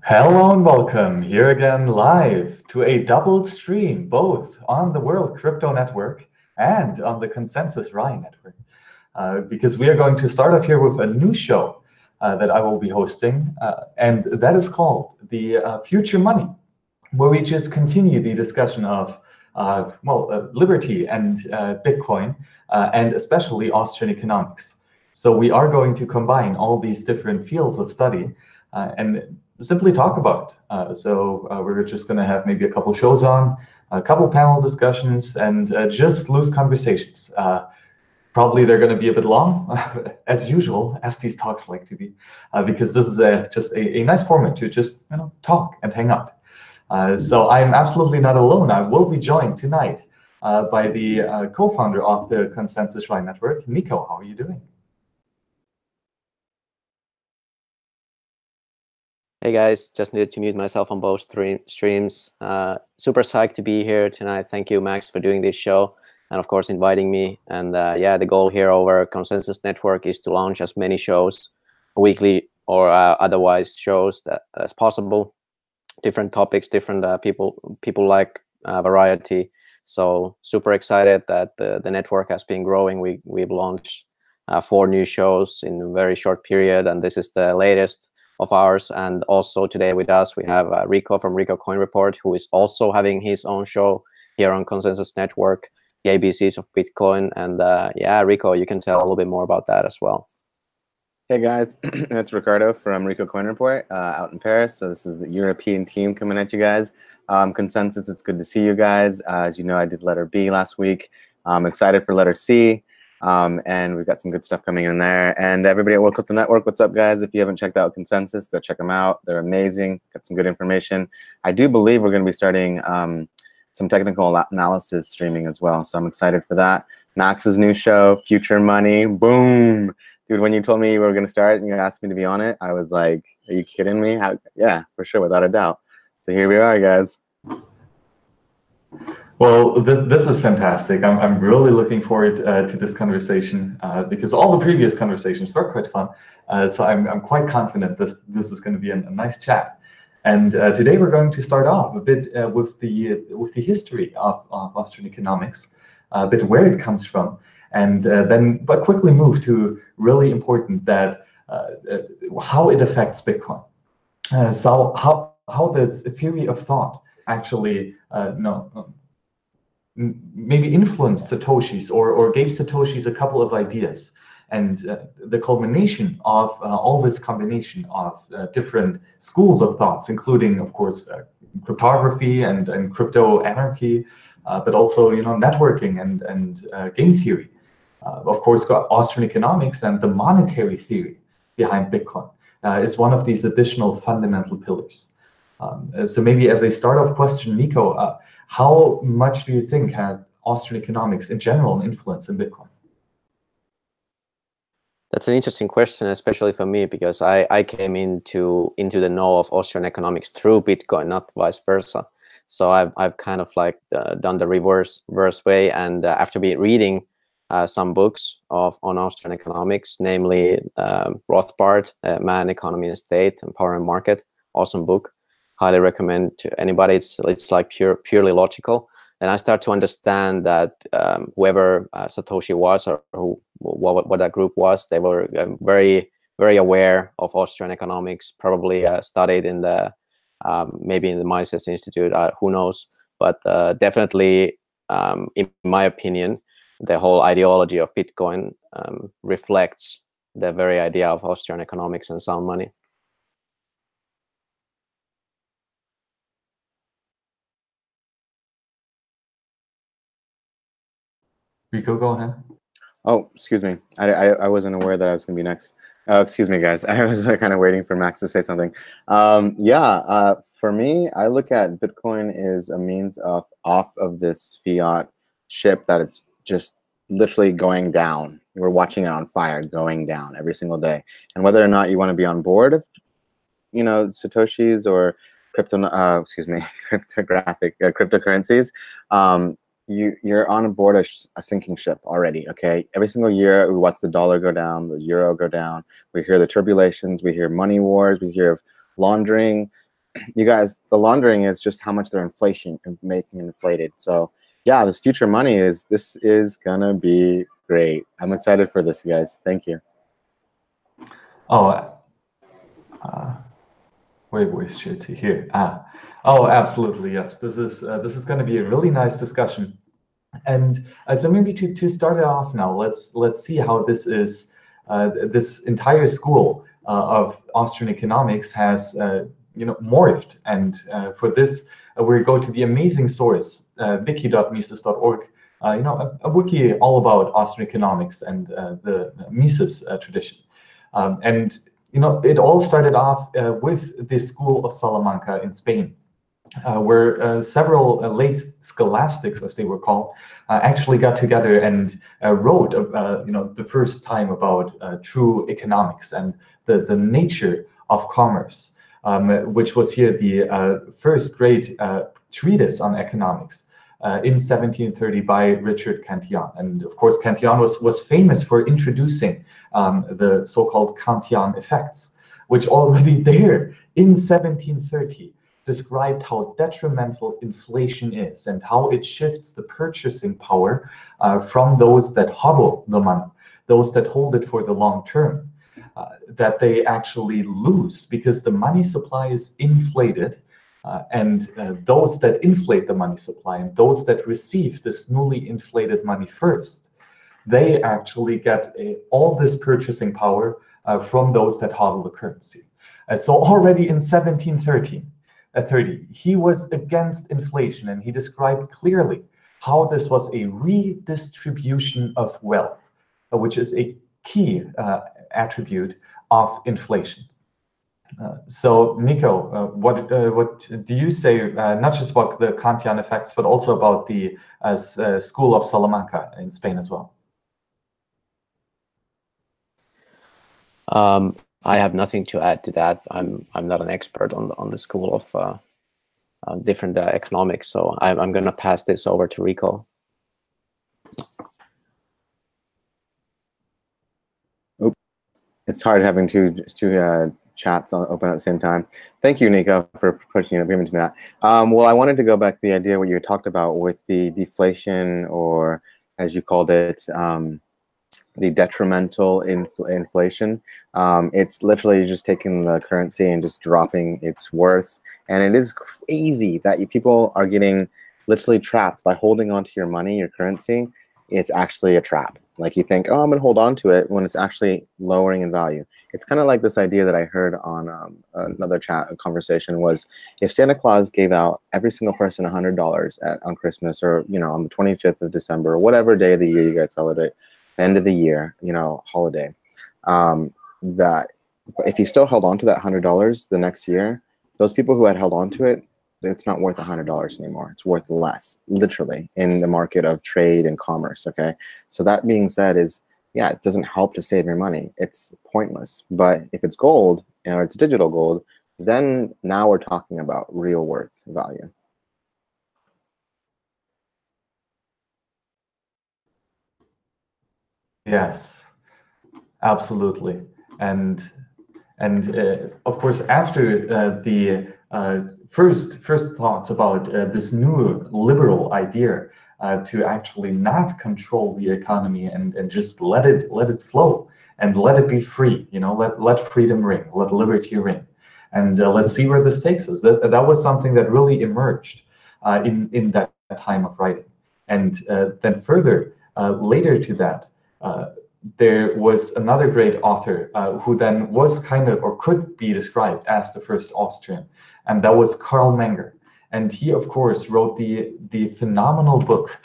Hello and welcome here again live to a double stream, both on the World Crypto Network and on the Konsensus Network. Because we are going to start off here with a new show that I will be hosting, and that is called the Future Money, where we just continue the discussion of liberty and Bitcoin, and especially Austrian economics. So we are going to combine all these different fields of study and simply talk about it. We're just going to have maybe a couple shows on, a couple panel discussions, and just loose conversations. Probably they're going to be a bit long, as usual, as these talks like to be, because this is just a nice format to just talk and hang out. So I'm absolutely not alone. I will be joined tonight by the co-founder of the Konsensus Network, Niko. How are you doing? Hey guys, just needed to mute myself on both streams. Super psyched to be here tonight. Thank you, Max, for doing this show and of course inviting me. And yeah, the goal here over Konsensus Network is to launch as many shows, weekly or otherwise shows as possible. Different topics, different people like variety. So super excited that the network has been growing. We've launched 4 new shows in a very short period, and this is the latest of ours. And also today with us we have Rico from Rico Coin Report, who is also having his own show here on Konsensus Network, the ABCs of Bitcoin. And yeah, Rico, you can tell a little bit more about that as well. Hey guys, it's Ricardo from Rico Coin Report out in Paris. So this is the European team coming at you guys. Konsensus, it's good to see you guys. As you know, I did letter B last week. I'm excited for letter C. And we've got some good stuff coming in there. And everybody at World Crypto Network, what's up, guys? If you haven't checked out Konsensus, go check them out. They're amazing. Got some good information. I do believe we're going to be starting some technical analysis streaming as well. So I'm excited for that. Max's new show, Future Money. Boom. Dude, when you told me you were going to start and you asked me to be on it, I was like, are you kidding me? Yeah, for sure, without a doubt. So here we are, guys. Well, this is fantastic. I'm really looking forward to this conversation because all the previous conversations were quite fun. So I'm quite confident this is going to be a nice chat. And today we're going to start off a bit with the history of Austrian economics, a bit where it comes from, and then but quickly move to really important that how it affects Bitcoin. So how this theory of thought actually maybe influenced Satoshi's or gave Satoshi's a couple of ideas. And the culmination of all this combination of different schools of thoughts, including, of course, cryptography and crypto anarchy, but also networking and game theory. Of course, got Austrian economics and the monetary theory behind Bitcoin is one of these additional fundamental pillars. So maybe as a start-off question, Niko, how much do you think has Austrian economics in general an influence in Bitcoin? That's an interesting question, especially for me, because I came into the know of Austrian economics through Bitcoin, not vice versa. So I've kind of like done the reverse way, and after reading some books on Austrian economics, namely Rothbard, Man, Economy and State, and Power and Market, awesome book. Highly recommend to anybody. It's like purely logical, and I start to understand that whoever Satoshi was or what that group was, they were very aware of Austrian economics. Probably studied in the maybe in the Mises Institute. Who knows? But definitely, in my opinion, the whole ideology of Bitcoin reflects the very idea of Austrian economics and sound money. Rico, go ahead. Oh, excuse me. I wasn't aware that I was going to be next. Oh, excuse me, guys. I was kind of waiting for Max to say something. Yeah, for me, I look at Bitcoin as a means of off of this fiat ship that it's just literally going down. We're watching it on fire, going down every single day. And whether or not you want to be on board of, Satoshis or cryptocurrencies, you're on board a sinking ship already. Okay, every single year we watch the dollar go down, the euro go down. We hear the tribulations, we hear money wars, we hear of laundering, you guys, the laundering is just how much they're making inflated. So yeah, this future money is gonna be great. I'm excited for this, guys. Thank you. Oh, where was Jitsi here? Oh, absolutely, yes. This is going to be a really nice discussion. And so maybe to start it off now, let's see how this is. This entire school of Austrian economics has morphed. And for this, we go to the amazing source, wiki.mises.org. A wiki all about Austrian economics and the Mises tradition. And it all started off with the school of Salamanca in Spain, where several late scholastics, as they were called, actually got together and wrote, the first time about true economics and the nature of commerce, which was here the first great treatise on economics. In 1730 by Richard Cantillon. And of course, Cantillon was famous for introducing the so-called Kantian effects, which already there in 1730 described how detrimental inflation is and how it shifts the purchasing power from those that hodl the money, those that hold it for the long term, that they actually lose because the money supply is inflated. And those that inflate the money supply and those that receive this newly inflated money first, they actually get all this purchasing power from those that hodl the currency. So already in 1730, he was against inflation, and he described clearly how this was a redistribution of wealth, which is a key attribute of inflation. So, Niko, what do you say, not just about the Kantian effects, but also about the school of Salamanca in Spain as well? I have nothing to add to that. I'm not an expert on the school of different economics, so I'm going to pass this over to Rico. It's hard having two chats open at the same time. Thank you, Niko, for pushing an agreement to that. Well, I wanted to go back to the idea what you talked about with the deflation, or as you called it, the detrimental inflation. It's literally just taking the currency and just dropping its worth. And it is crazy that people are getting literally trapped by holding onto your money, your currency. It's actually a trap. Like you think, oh, I'm gonna hold on to it, when it's actually lowering in value. It's kind of like this idea that I heard on another conversation was, if Santa Claus gave out every single person $100 on Christmas, or on the 25th of December, or whatever day of the year you guys celebrate, end of the year, holiday, that if you still held on to that $100 the next year, those people who had held on to it, it's not worth $100 anymore. It's worth less, literally, in the market of trade and commerce. Okay, so that being said, yeah, it doesn't help to save your money. It's pointless. But if it's gold, or it's digital gold, then now we're talking about real worth value. Yes, absolutely. And of course, after the first thoughts about this new liberal idea to actually not control the economy and just let it flow and let it be free, let freedom ring, let liberty ring, and let's see where this takes us. That was something that really emerged in that time of writing, and then further later to that. There was another great author who then was kind of, or could be described as, the first Austrian, and that was Karl Menger. And he, of course, wrote the phenomenal book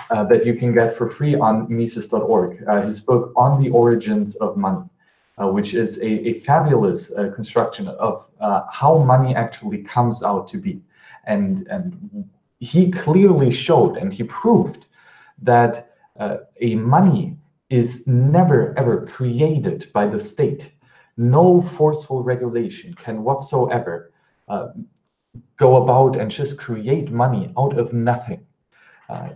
that you can get for free on Mises.org, his book On the Origins of Money, which is a fabulous construction of how money actually comes out to be. And he clearly showed, and he proved, that a money is never ever created by the state. No forceful regulation can whatsoever go about and just create money out of nothing.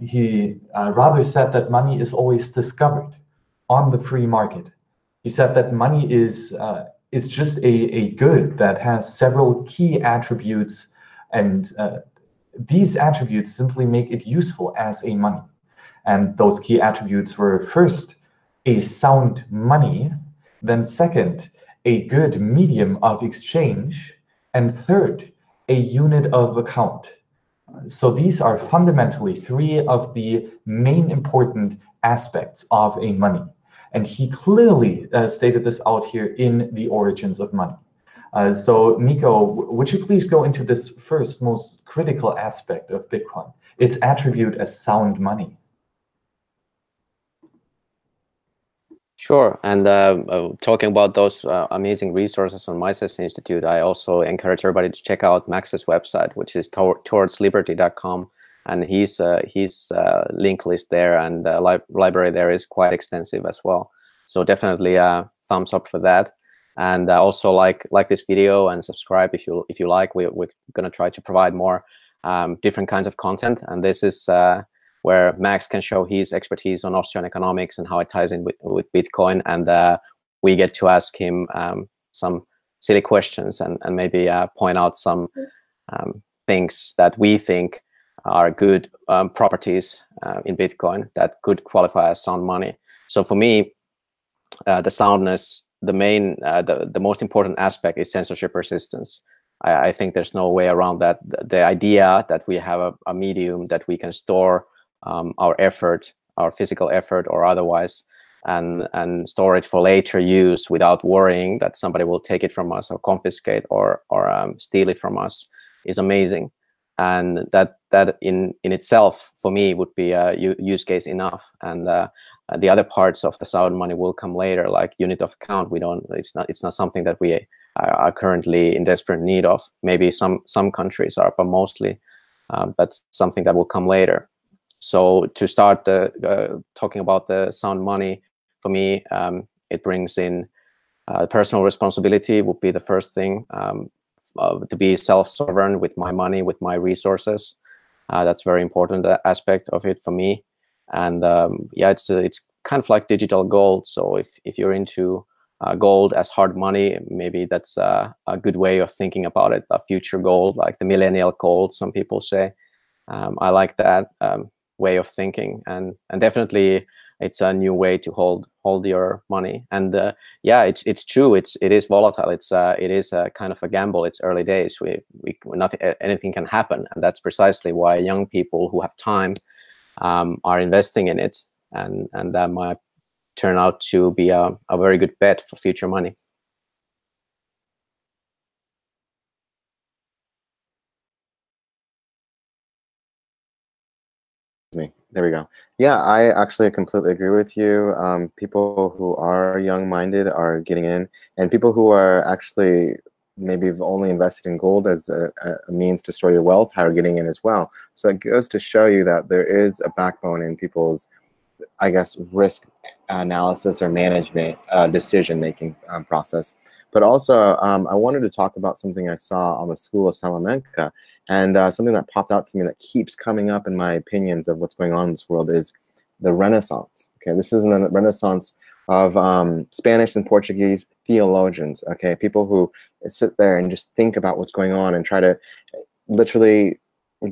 He rather said that money is always discovered on the free market. He said that money is is just a good that has several key attributes, and these attributes simply make it useful as a money. And those key attributes were, first, a sound money, then second, a good medium of exchange, and third, a unit of account. So these are fundamentally three of the main important aspects of a money. And he clearly stated this out here in The Origins of Money. So Niko, would you please go into this first most critical aspect of Bitcoin, its attribute as sound money? Sure. And talking about those amazing resources on Mises Institute, I also encourage everybody to check out Max's website, which is towardsliberty.com. And his link list there and library there is quite extensive as well. So definitely thumbs up for that. And also like this video and subscribe if you like. We're going to try to provide more different kinds of content. And this is where Max can show his expertise on Austrian economics and how it ties in with Bitcoin. And we get to ask him some silly questions and maybe point out some things that we think are good properties in Bitcoin that could qualify as sound money. So for me, the soundness, the most important aspect is censorship resistance. I think there's no way around that. The idea that we have a medium that we can store our effort, our physical effort or otherwise, and store it for later use without worrying that somebody will take it from us or confiscate or steal it from us is amazing. And that in itself, for me, would be a use case enough. And the other parts of the sound money will come later, like unit of account. It's not something that we are currently in desperate need of. Maybe some countries are, but mostly that's something that will come later. So to start talking about the sound money, for me, it brings in personal responsibility would be the first thing, to be self-sovereign with my money, with my resources. That's very important aspect of it for me. And yeah, it's kind of like digital gold. So if you're into gold as hard money, maybe that's a good way of thinking about it, a future gold, like the millennial gold, some people say. I like that way of thinking, and definitely it's a new way to hold your money. And yeah, it's true. It is volatile. It is a kind of a gamble. It's early days. Anything can happen, and that's precisely why young people who have time are investing in it, and that might turn out to be a very good bet for future money. There we go. Yeah, I actually completely agree with you. People who are young-minded are getting in, and people who are actually maybe have only invested in gold as a means to store your wealth are getting in as well. So it goes to show you that there is a backbone in people's, I guess, risk analysis or management decision-making process. But also, I wanted to talk about something I saw on the School of Salamanca, and something that popped out to me that keeps coming up in my opinions of what's going on in this world is the Renaissance. Okay, this is the Renaissance of Spanish and Portuguese theologians. Okay, people who sit there and just think about what's going on and try to literally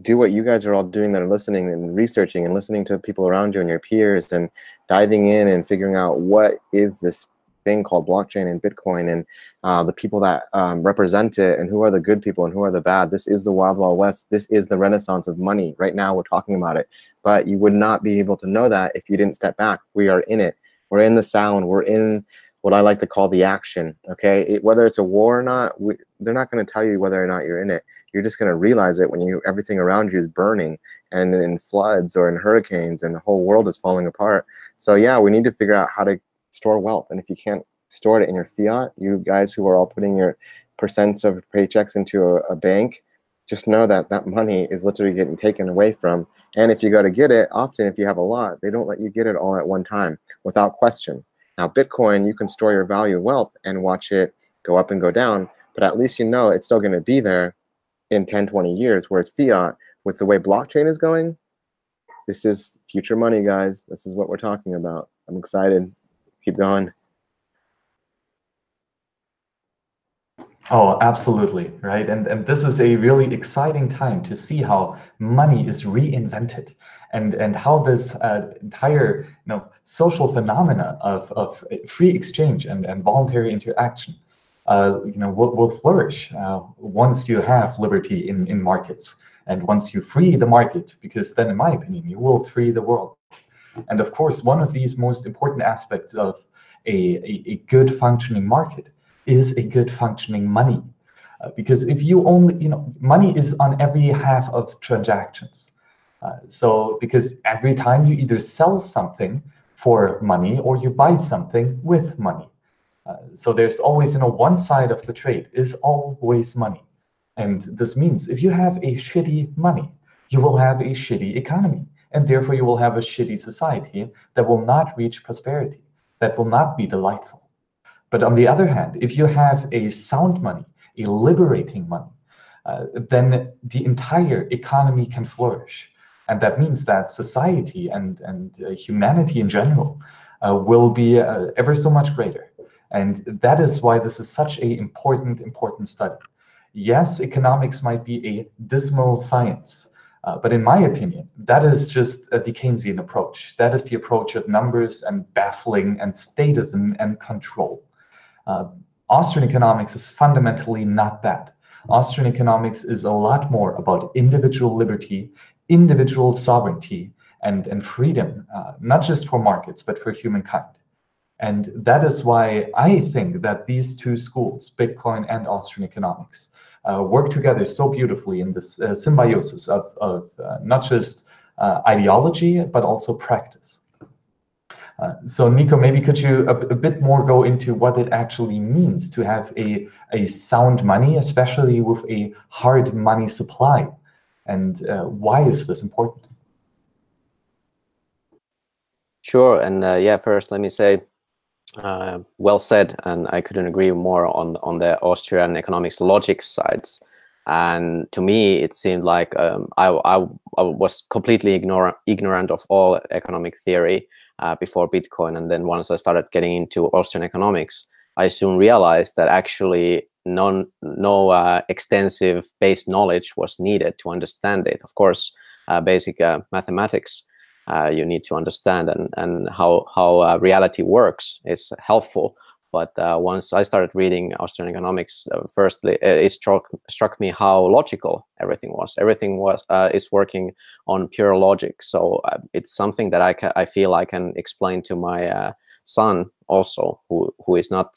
do what you guys are all doing that are listening and researching and listening to people around you and your peers and diving in and figuring out what is this thing called blockchain and Bitcoin and the people that represent it and who are the good people and who are the bad. This is the Wild Wild West. This is the Renaissance of money. Right now we're talking about it, but you would not be able to know that if you didn't step back. We are in it. We're in the sound. We're in what I like to call the action. Okay, whether it's a war or not, they're not going to tell you whether or not you're in it. You're just going to realize it when everything around you is burning and in floods or in hurricanes and the whole world is falling apart. So yeah, we need to figure out how to store wealth. And if you can't store it in your fiat, you guys who are all putting your percents of paychecks into a bank, just know that that money is literally getting taken away from. And if you go to get it, often if you have a lot, they don't let you get it all at one time without question. Now, Bitcoin, you can store your value of wealth and watch it go up and go down, but at least you know it's still going to be there in 10, 20 years, whereas fiat, with the way blockchain is going, this is future money, guys. This is what we're talking about. I'm excited. Keep going. Oh, absolutely, right. And this is a really exciting time to see how money is reinvented, and how this entire social phenomena of free exchange and voluntary interaction will flourish once you have liberty in markets, and once you free the market, because then, in my opinion, you will free the world. And of course, one of these most important aspects of a good functioning market is a good functioning money. Because if you only, money is on every half of transactions. So because every time you either sell something for money or you buy something with money. So there's always, one side of the trade is always money. And this means if you have a shitty money, you will have a shitty economy. And therefore you will have a shitty society that will not reach prosperity, that will not be delightful. But on the other hand, if you have a sound money, a liberating money, then the entire economy can flourish. And that means that society and humanity in general will be ever so much greater. And that is why this is such an important study. Yes, economics might be a dismal science, but in my opinion, that is just the Keynesian approach. That is the approach of numbers and baffling and statism and control. Austrian economics is fundamentally not that. Austrian economics is a lot more about individual liberty, individual sovereignty, and freedom, not just for markets, but for humankind. And that is why I think that these two schools, Bitcoin and Austrian economics, work together so beautifully in this symbiosis of not just ideology, but also practice. So Niko, maybe could you a bit more go into what it actually means to have a sound money, especially with a hard money supply, and why is this important? Sure, and yeah, first let me say, well said, and I couldn't agree more on the Austrian economics logic sides. And to me, it seemed like I was completely ignorant of all economic theory before Bitcoin. And then once I started getting into Austrian economics, I soon realized that actually no extensive base knowledge was needed to understand it. Of course, basic mathematics you need to understand, and how reality works is helpful. But once I started reading Austrian economics, firstly, it struck me how logical everything was. Everything is working on pure logic. So it's something that I feel I can explain to my son also, who is not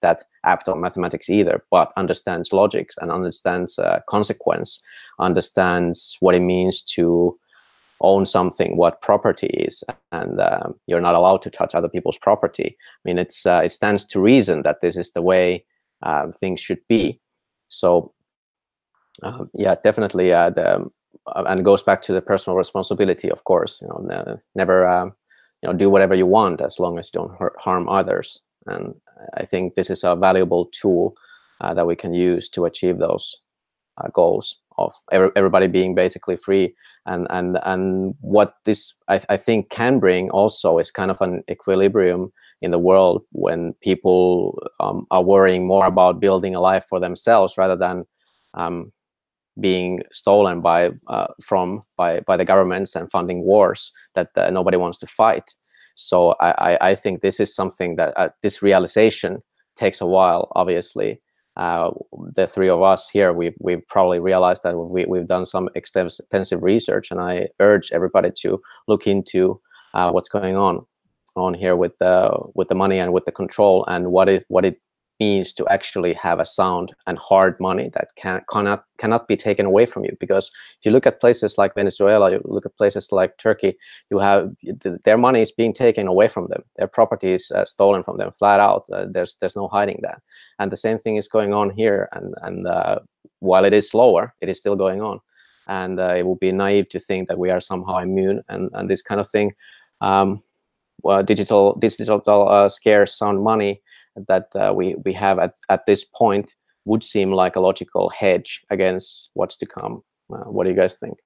that apt on mathematics either, but understands logics and understands consequence, understands what it means to own something, what property is, and you're not allowed to touch other people's property. I mean, it stands to reason that this is the way things should be. So yeah, definitely, and goes back to the personal responsibility, of course. Never do whatever you want as long as you don't harm others. And I think this is a valuable tool that we can use to achieve those goals of everybody being basically free. And what this I think can bring also is kind of an equilibrium in the world when people are worrying more about building a life for themselves rather than being stolen by the governments and funding wars that nobody wants to fight. So I think this is something that this realization takes a while, obviously. The three of us here, we've probably realized that we've done some extensive research, and I urge everybody to look into what's going on here with the money and with the control, and what it means to actually have a sound and hard money that cannot be taken away from you. Because if you look at places like Venezuela, you look at places like Turkey, you have their money is being taken away from them, their property is stolen from them flat out. There's no hiding that. And the same thing is going on here, and while it is slower, it is still going on. And it would be naive to think that we are somehow immune, and this kind of thing. Well, digital scarce sound money that we have at this point would seem like a logical hedge against what's to come. What do you guys think?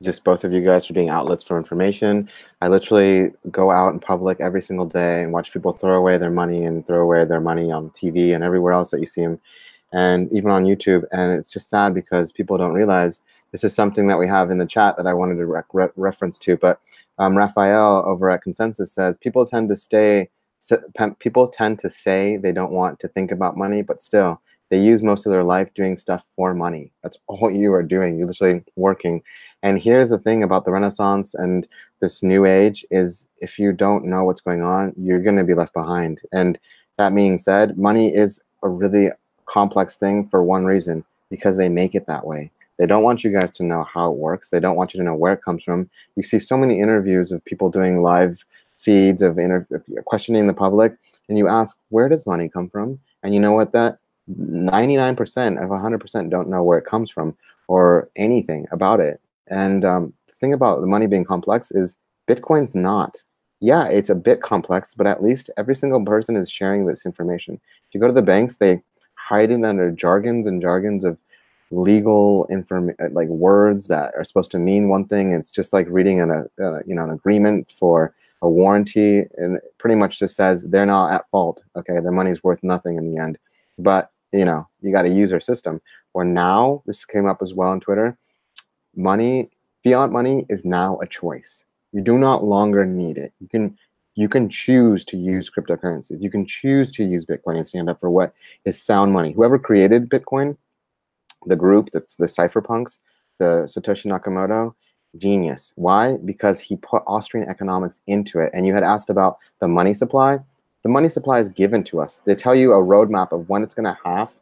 just both of you guys for being outlets for information. I literally go out in public every single day and watch people throw away their money on TV and everywhere else that you see them, and even on YouTube. And it's just sad because people don't realize this is something that we have in the chat that I wanted to reference to. But Raphael over at Konsensus says people tend to say they don't want to think about money, but still they use most of their life doing stuff for money. That's all you are doing. You're literally working. And here's the thing about the Renaissance and this new age is if you don't know what's going on, you're going to be left behind. And that being said, money is a really complex thing for one reason, because they make it that way. They don't want you guys to know how it works. They don't want you to know where it comes from. You see so many interviews of people doing live feeds of questioning the public, and you ask, where does money come from? And you know what, that 99% of 100% don't know where it comes from or anything about it. And the thing about the money being complex is Bitcoin's not. Yeah, it's a bit complex, but at least every single person is sharing this information. If you go to the banks, they hide it under jargons of legal like words that are supposed to mean one thing. It's just like reading an agreement for a warranty, and it pretty much just says they're not at fault. Okay, their money's worth nothing in the end. But you got to use our system. Or now, this came up as well on Twitter, fiat money is now a choice. You do not longer need it. You can choose to use cryptocurrencies. You can choose to use Bitcoin and stand up for what is sound money. Whoever created Bitcoin, the group, the cypherpunks, the Satoshi Nakamoto, genius. Why? Because he put Austrian economics into it. And you had asked about the money supply. The money supply is given to us. They tell you a roadmap of when it's going to halve,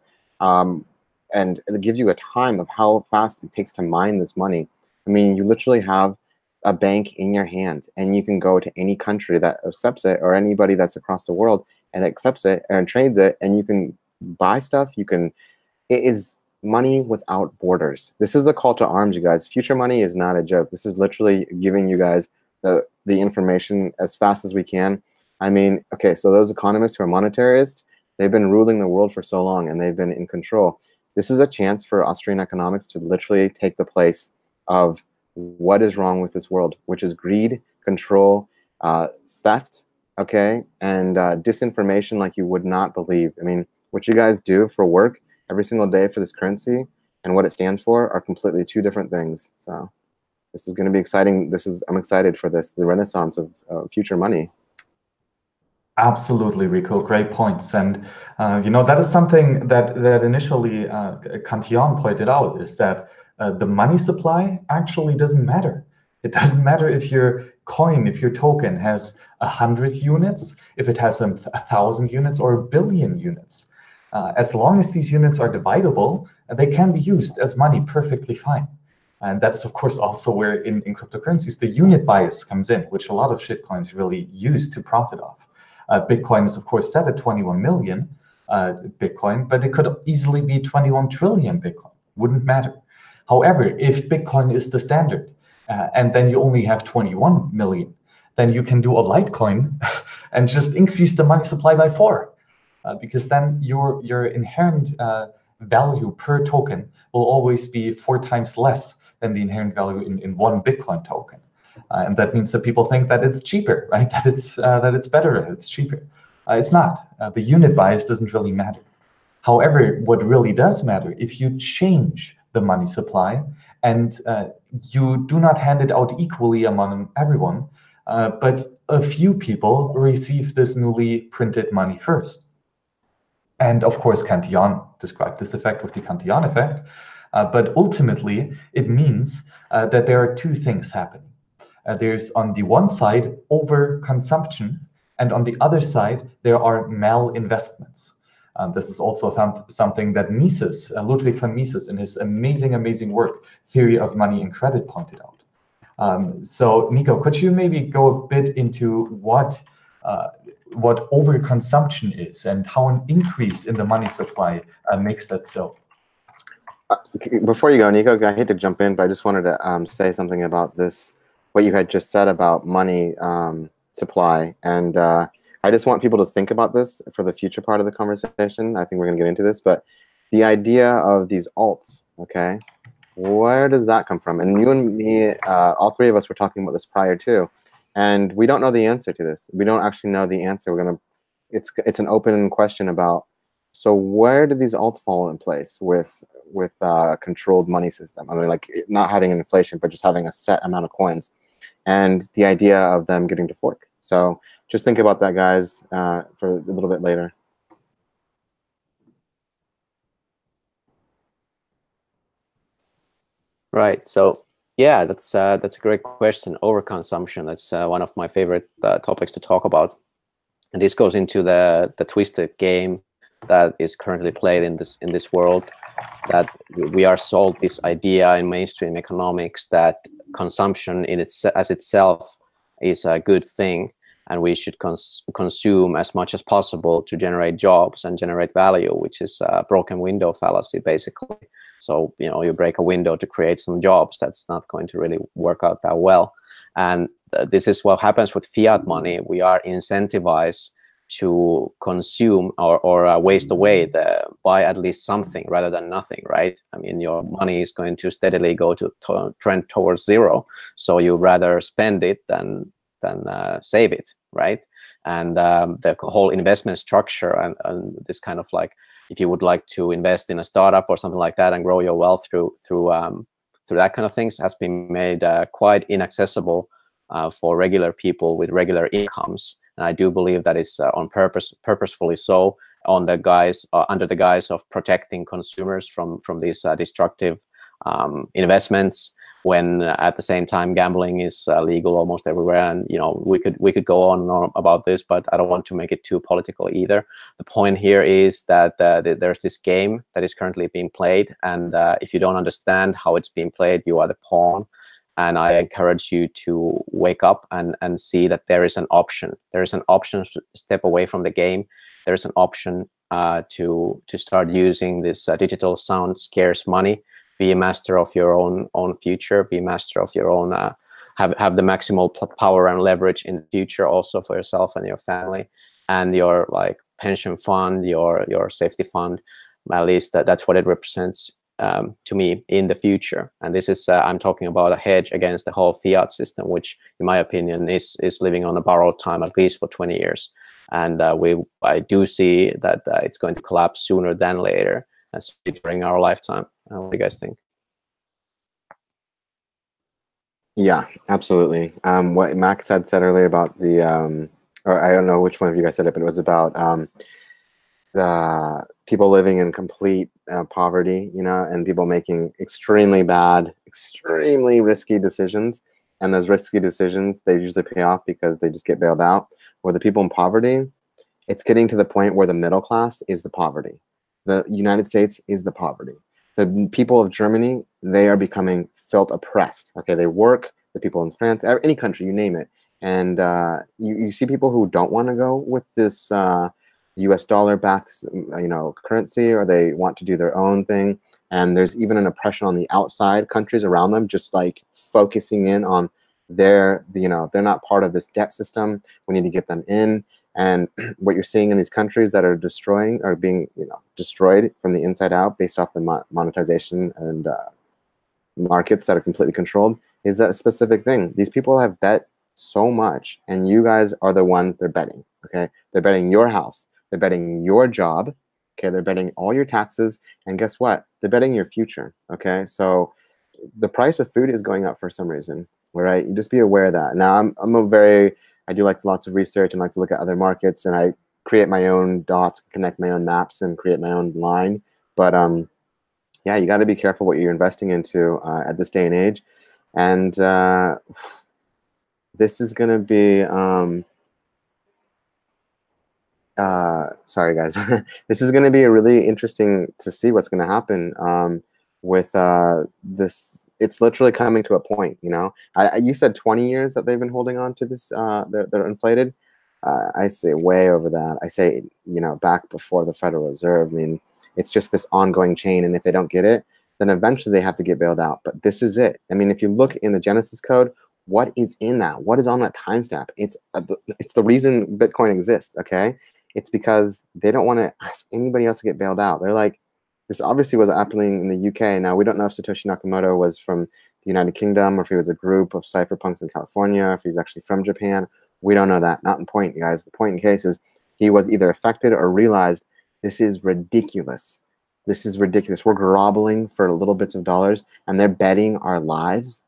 and it gives you a time of how fast it takes to mine this money. I mean, you literally have a bank in your hand, and you can go to any country that accepts it, or anybody that's across the world and accepts it and trades it, and you can buy stuff. It is money without borders. This is a call to arms, you guys. Future money is not a joke. This is literally giving you guys the information as fast as we can. I mean, okay, so those economists who are monetarists, they've been ruling the world for so long, and they've been in control. This is a chance for Austrian economics to literally take the place of what is wrong with this world, which is greed, control, theft, okay, and disinformation like you would not believe. I mean, what you guys do for work every single day for this currency and what it stands for are completely two different things. So this is going to be exciting. I'm excited for this, the renaissance of future money. Absolutely, Rico. Great points. And that is something that initially Cantillon pointed out, is that the money supply actually doesn't matter. It doesn't matter if your coin, if your token has 100 units, if it has 1,000 units or 1 billion units. As long as these units are dividable, they can be used as money perfectly fine. And that is, of course, also where in cryptocurrencies, the unit bias comes in, which a lot of shitcoins really use to profit off. Bitcoin is, of course, set at 21 million Bitcoin, but it could easily be 21 trillion Bitcoin. Wouldn't matter. However, if Bitcoin is the standard, and then you only have 21 million, then you can do a Litecoin and just increase the money supply by 4. Because then your inherent value per token will always be 4 times less than the inherent value in one Bitcoin token. And that means that people think that it's cheaper, right? That it's better, that it's cheaper. It's not. The unit bias doesn't really matter. However, what really does matter, if you change the money supply and you do not hand it out equally among everyone, but a few people receive this newly printed money first. And of course, Cantillon described this effect with the Cantillon effect. But ultimately, it means that there are 2 things happening. There's on the one side overconsumption, and on the other side there are malinvestments. This is also something that Mises, Ludwig von Mises, in his amazing work, Theory of Money and Credit, pointed out. So, Niko, could you maybe go a bit into what overconsumption is and how an increase in the money supply makes that so? Before you go, Niko, I hate to jump in, but I just wanted to say something about this, what you had just said about money supply. And I just want people to think about this for the future part of the conversation. I think we're going to get into this, but the idea of these alts, okay? Where does that come from? And you and me, all three of us were talking about this prior too, and we don't know the answer to this. We don't actually know the answer. It's an open question about, so where do these alts fall in place with a controlled money system? I mean, like not having an inflation, but just having a set amount of coins, and the idea of them getting to fork. So just think about that, guys, for a little bit later. Right. So yeah, that's a great question. Overconsumption. That's one of my favorite topics to talk about. And this goes into the twisted game that is currently played in this world. That we are sold this idea in mainstream economics that consumption as itself is a good thing, and we should consume as much as possible to generate jobs and generate value, which is a broken window fallacy, basically. So, you know, you break a window to create some jobs. That's not going to really work out that well. And this is what happens with fiat money. We are incentivized to consume or waste away, buy at least something rather than nothing, right? I mean, your money is going to steadily go to trend towards zero. So you rather spend it than save it, right? And the whole investment structure and this kind of like, if you would like to invest in a startup or something like that and grow your wealth through that kind of things, has been made quite inaccessible for regular people with regular incomes. And I do believe that it's on purposefully so, on the guise under the guise of protecting consumers from these destructive investments. When at the same time gambling is legal almost everywhere, and you know we could go on and on about this, but I don't want to make it too political either. The point here is that there's this game that is currently being played, and if you don't understand how it's being played, you are the pawn. And I encourage you to wake up and see that there is an option. There is an option to step away from the game. There is an option to start using this digital sound scarce money. Be a master of your own future. Be a master of your own. Have the maximal power and leverage in the future, also for yourself and your family, and your like pension fund, your safety fund. At least that's what it represents to me in the future. And this is I'm talking about a hedge against the whole fiat system, which, in my opinion, is living on a borrowed time at least for 20 years. And I do see that it's going to collapse sooner than later, during our lifetime. What do you guys think? Yeah, absolutely. What Max had said earlier about the, or I don't know which one of you guys said it, but it was about the people living in complete poverty, you know, and people making extremely bad, extremely risky decisions. And those risky decisions, they usually pay off because they just get bailed out. Where the people in poverty, it's getting to the point where the middle class is the poverty. The United States is the poverty. The people of Germany, they are felt oppressed. Okay, they work. The people in France, any country, you name it. And you see people who don't want to go with this U.S. dollar-backed, you know, currency, or they want to do their own thing. And there's even an oppression on the outside countries around them, just like focusing in on they're not part of this debt system. We need to get them in. And what you're seeing in these countries that are being destroyed from the inside out based off the monetization and markets that are completely controlled is that specific thing. These people have bet so much, and you guys are the ones they're betting. Okay, they're betting your house, they're betting your job. Okay, they're betting all your taxes, and guess what? They're betting your future. Okay, so the price of food is going up for some reason. All right, you just be aware of that. Now, I do like lots of research and like to look at other markets, and I create my own dots, connect my own maps, and create my own line. But yeah, you got to be careful what you're investing into at this day and age. And this is going to be sorry guys, this is going to be a really interesting to see what's going to happen with this. It's literally coming to a point, you know. You said 20 years that they've been holding on to this, they're inflated. I say way over that. I say, you know, back before the Federal Reserve. I mean, it's just this ongoing chain, and if they don't get it, then eventually they have to get bailed out. But this is it. I mean, if you look in the Genesis code, what is in that? What is on that timestamp? It's the reason Bitcoin exists, okay? It's because they don't want to ask anybody else to get bailed out. They're like, This obviously was happening in the UK. Now, we don't know if Satoshi Nakamoto was from the United Kingdom, or if he was a group of cypherpunks in California, or if he's actually from Japan. We don't know that. Not in point, you guys. The point in case is he was either affected or realized this is ridiculous. This is ridiculous. We're groveling for little bits of dollars, and they're betting our lives.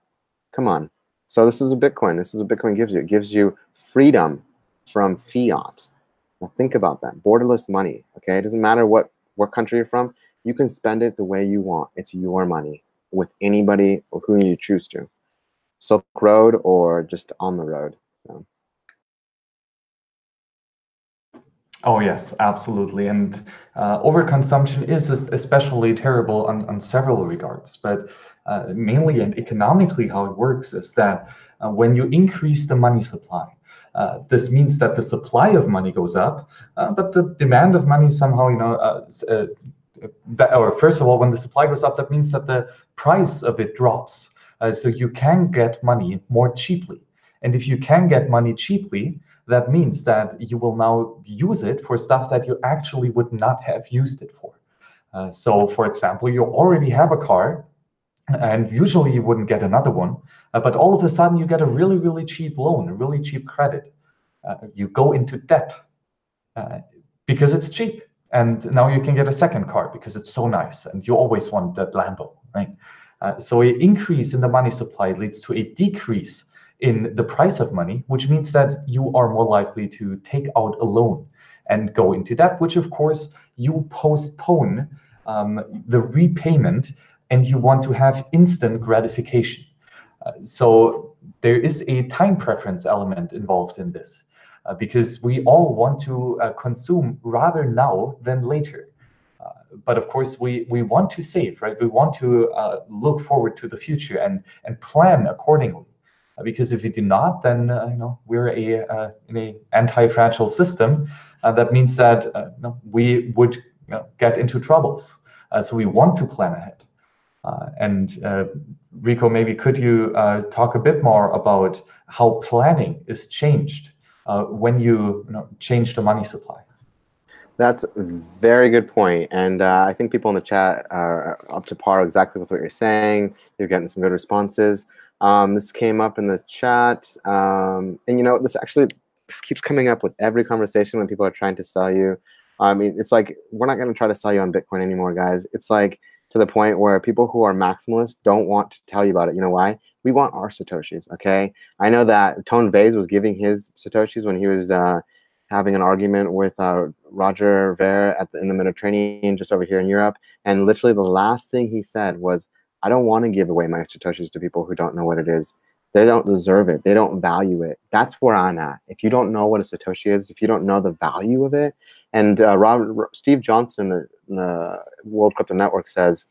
Come on. So this is a Bitcoin. This is what Bitcoin gives you. It gives you freedom from fiat. Now think about that. Borderless money, okay? It doesn't matter what country you're from. You can spend it the way you want. It's your money with anybody or who you choose to. Silk Road or just on the road. So. Oh yes, absolutely. And overconsumption is especially terrible on several regards. But mainly and economically, how it works is that when you increase the money supply, this means that the supply of money goes up, but the demand of money somehow, or first of all, when the supply goes up, that means that the price of it drops. So you can get money more cheaply. And if you can get money cheaply, that means that you will now use it for stuff that you actually would not have used it for. So, for example, you already have a car, and usually you wouldn't get another one, but all of a sudden you get a really, really cheap loan, a really cheap credit. You go into debt because it's cheap. And now you can get a second car because it's so nice, and you always want that Lambo, right? So an increase in the money supply leads to a decrease in the price of money, which means that you are more likely to take out a loan and go into debt, which of course you postpone the repayment, and you want to have instant gratification. So there is a time preference element involved in this, because we all want to consume rather now than later. But of course, we want to save, right? We want to look forward to the future and plan accordingly. Because if we do not, then we're in an anti-fragile system. That means that we would get into troubles. So we want to plan ahead. And Rico, maybe could you talk a bit more about how planning is changed when you change the money supply? That's a very good point. And I think people in the chat are up to par exactly with what you're saying. You're getting some good responses. This came up in the chat. And this keeps coming up with every conversation when people are trying to sell you. I mean, it's like, we're not going to try to sell you on Bitcoin anymore, guys. It's like to the point where people who are maximalists don't want to tell you about it. You know why? We want our Satoshis, okay? I know that Tone Vase was giving his Satoshis when he was having an argument with Roger Ver in the Mediterranean, just over here in Europe. And literally the last thing he said was, I don't want to give away my Satoshis to people who don't know what it is. They don't deserve it. They don't value it. That's where I'm at. If you don't know what a Satoshi is, if you don't know the value of it, and Steve Johnson in the World Crypto Network says,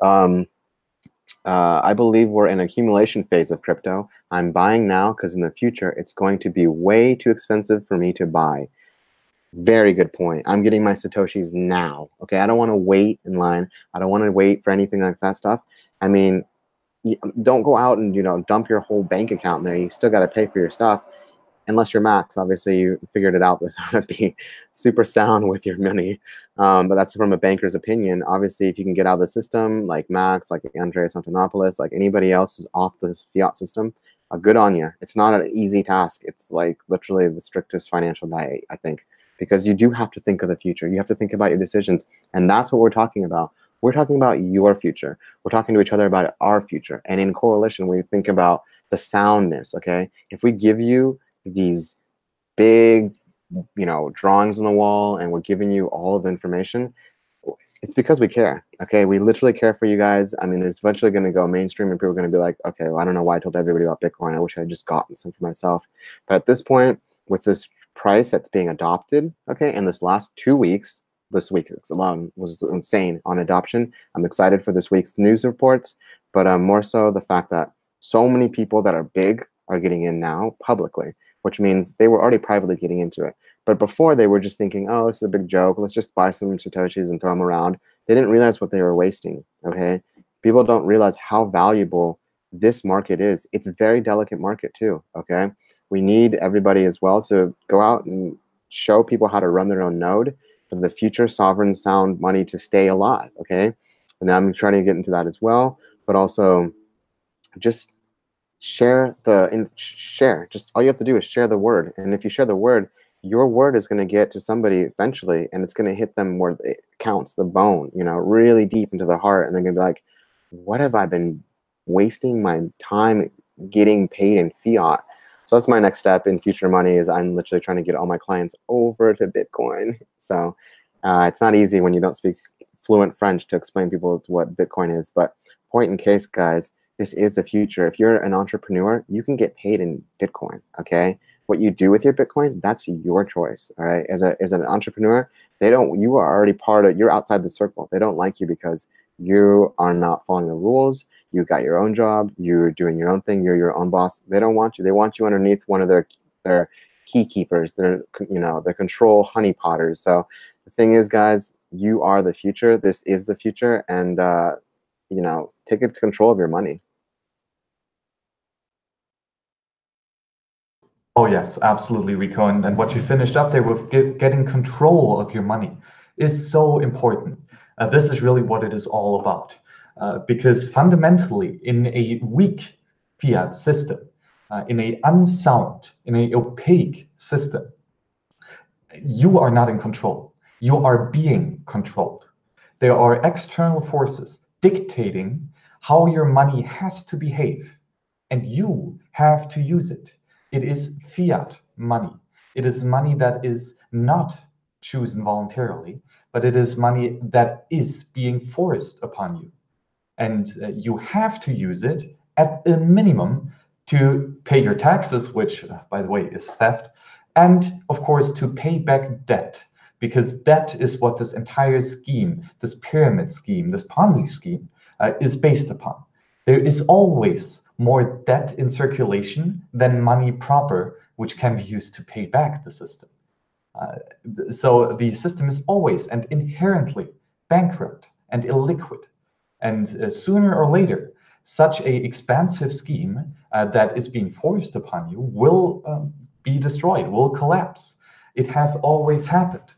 I believe we're in an accumulation phase of crypto. I'm buying now because in the future, it's going to be way too expensive for me to buy. Very good point. I'm getting my Satoshis now. Okay, I don't want to wait in line. I don't want to wait for anything like that stuff. I mean, don't go out and dump your whole bank account in there. You still got to pay for your stuff, unless you're Max. Obviously, you figured it out. That's how to be super sound with your money. But that's from a banker's opinion. Obviously, if you can get out of the system, like Max, like Andreas Antonopoulos, like anybody else who's off the fiat system, good on you. It's not an easy task. It's like literally the strictest financial diet, I think, because you do have to think of the future. You have to think about your decisions, and that's what we're talking about. We're talking about your future. We're talking to each other about our future. And in coalition, we think about the soundness, okay? If we give you these big, drawings on the wall and we're giving you all of the information, it's because we care, okay? We literally care for you guys. I mean, it's eventually going to go mainstream and people are going to be like, okay, well, I don't know why I told everybody about Bitcoin. I wish I had just gotten some for myself. But at this point, with this price that's being adopted, okay, in this last 2 weeks, this week alone was insane on adoption. I'm excited for this week's news reports, but more so the fact that so many people that are big are getting in now publicly, which means they were already privately getting into it. But before, they were just thinking, oh, this is a big joke. Let's just buy some Satoshis and throw them around. They didn't realize what they were wasting, okay? People don't realize how valuable this market is. It's a very delicate market too, okay? We need everybody as well to go out and show people how to run their own node. for the future sovereign sound money to stay alive, okay? And I'm trying to get into that as well, but also just share just all you have to do is share the word. And if you share the word, your word is going to get to somebody eventually, and it's going to hit them where it counts, the bone, you know, really deep into the heart. And they're going to be like, what have I been wasting my time getting paid in fiat? So that's my next step in future money, is I'm literally trying to get all my clients over to Bitcoin. So it's not easy when you don't speak fluent French to explain people what Bitcoin is. But point in case, guys, this is the future. If you're an entrepreneur, you can get paid in Bitcoin, okay? What you do with your Bitcoin, that's your choice, all right? As an entrepreneur, you are already you're outside the circle. They don't like you because you are not following the rules. You got your own job. You're doing your own thing. You're your own boss. They don't want you. They want you underneath one of their key keepers, their control honey potters. So the thing is, guys, you are the future. This is the future, and take control of your money. Oh yes, absolutely, Rico. And what you finished up there with getting control of your money is so important. This is really what it is all about. Because fundamentally, in a weak fiat system, in a unsound, in a opaque system, you are not in control. You are being controlled. There are external forces dictating how your money has to behave, and you have to use it. It is fiat money. It is money that is not chosen voluntarily, but it is money that is being forced upon you. And you have to use it at a minimum to pay your taxes, which, by the way, is theft, and of course to pay back debt, because debt is what this entire scheme, this pyramid scheme, this Ponzi scheme is based upon. There is always more debt in circulation than money proper, which can be used to pay back the system. So the system is always and inherently bankrupt and illiquid. And sooner or later, such an expansive scheme that is being forced upon you will be destroyed, will collapse. It has always happened.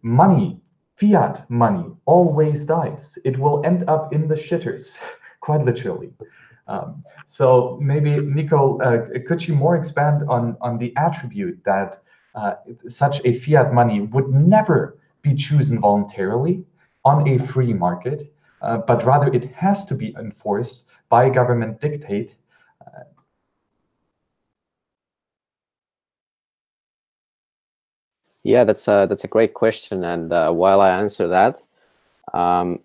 Money, fiat money, always dies. It will end up in the shitters, quite literally. So maybe, Niko, could you more expand on the attribute that such a fiat money would never be chosen voluntarily on a free market, but rather it has to be enforced by government dictate? Yeah, that's a great question. And while I answer that, I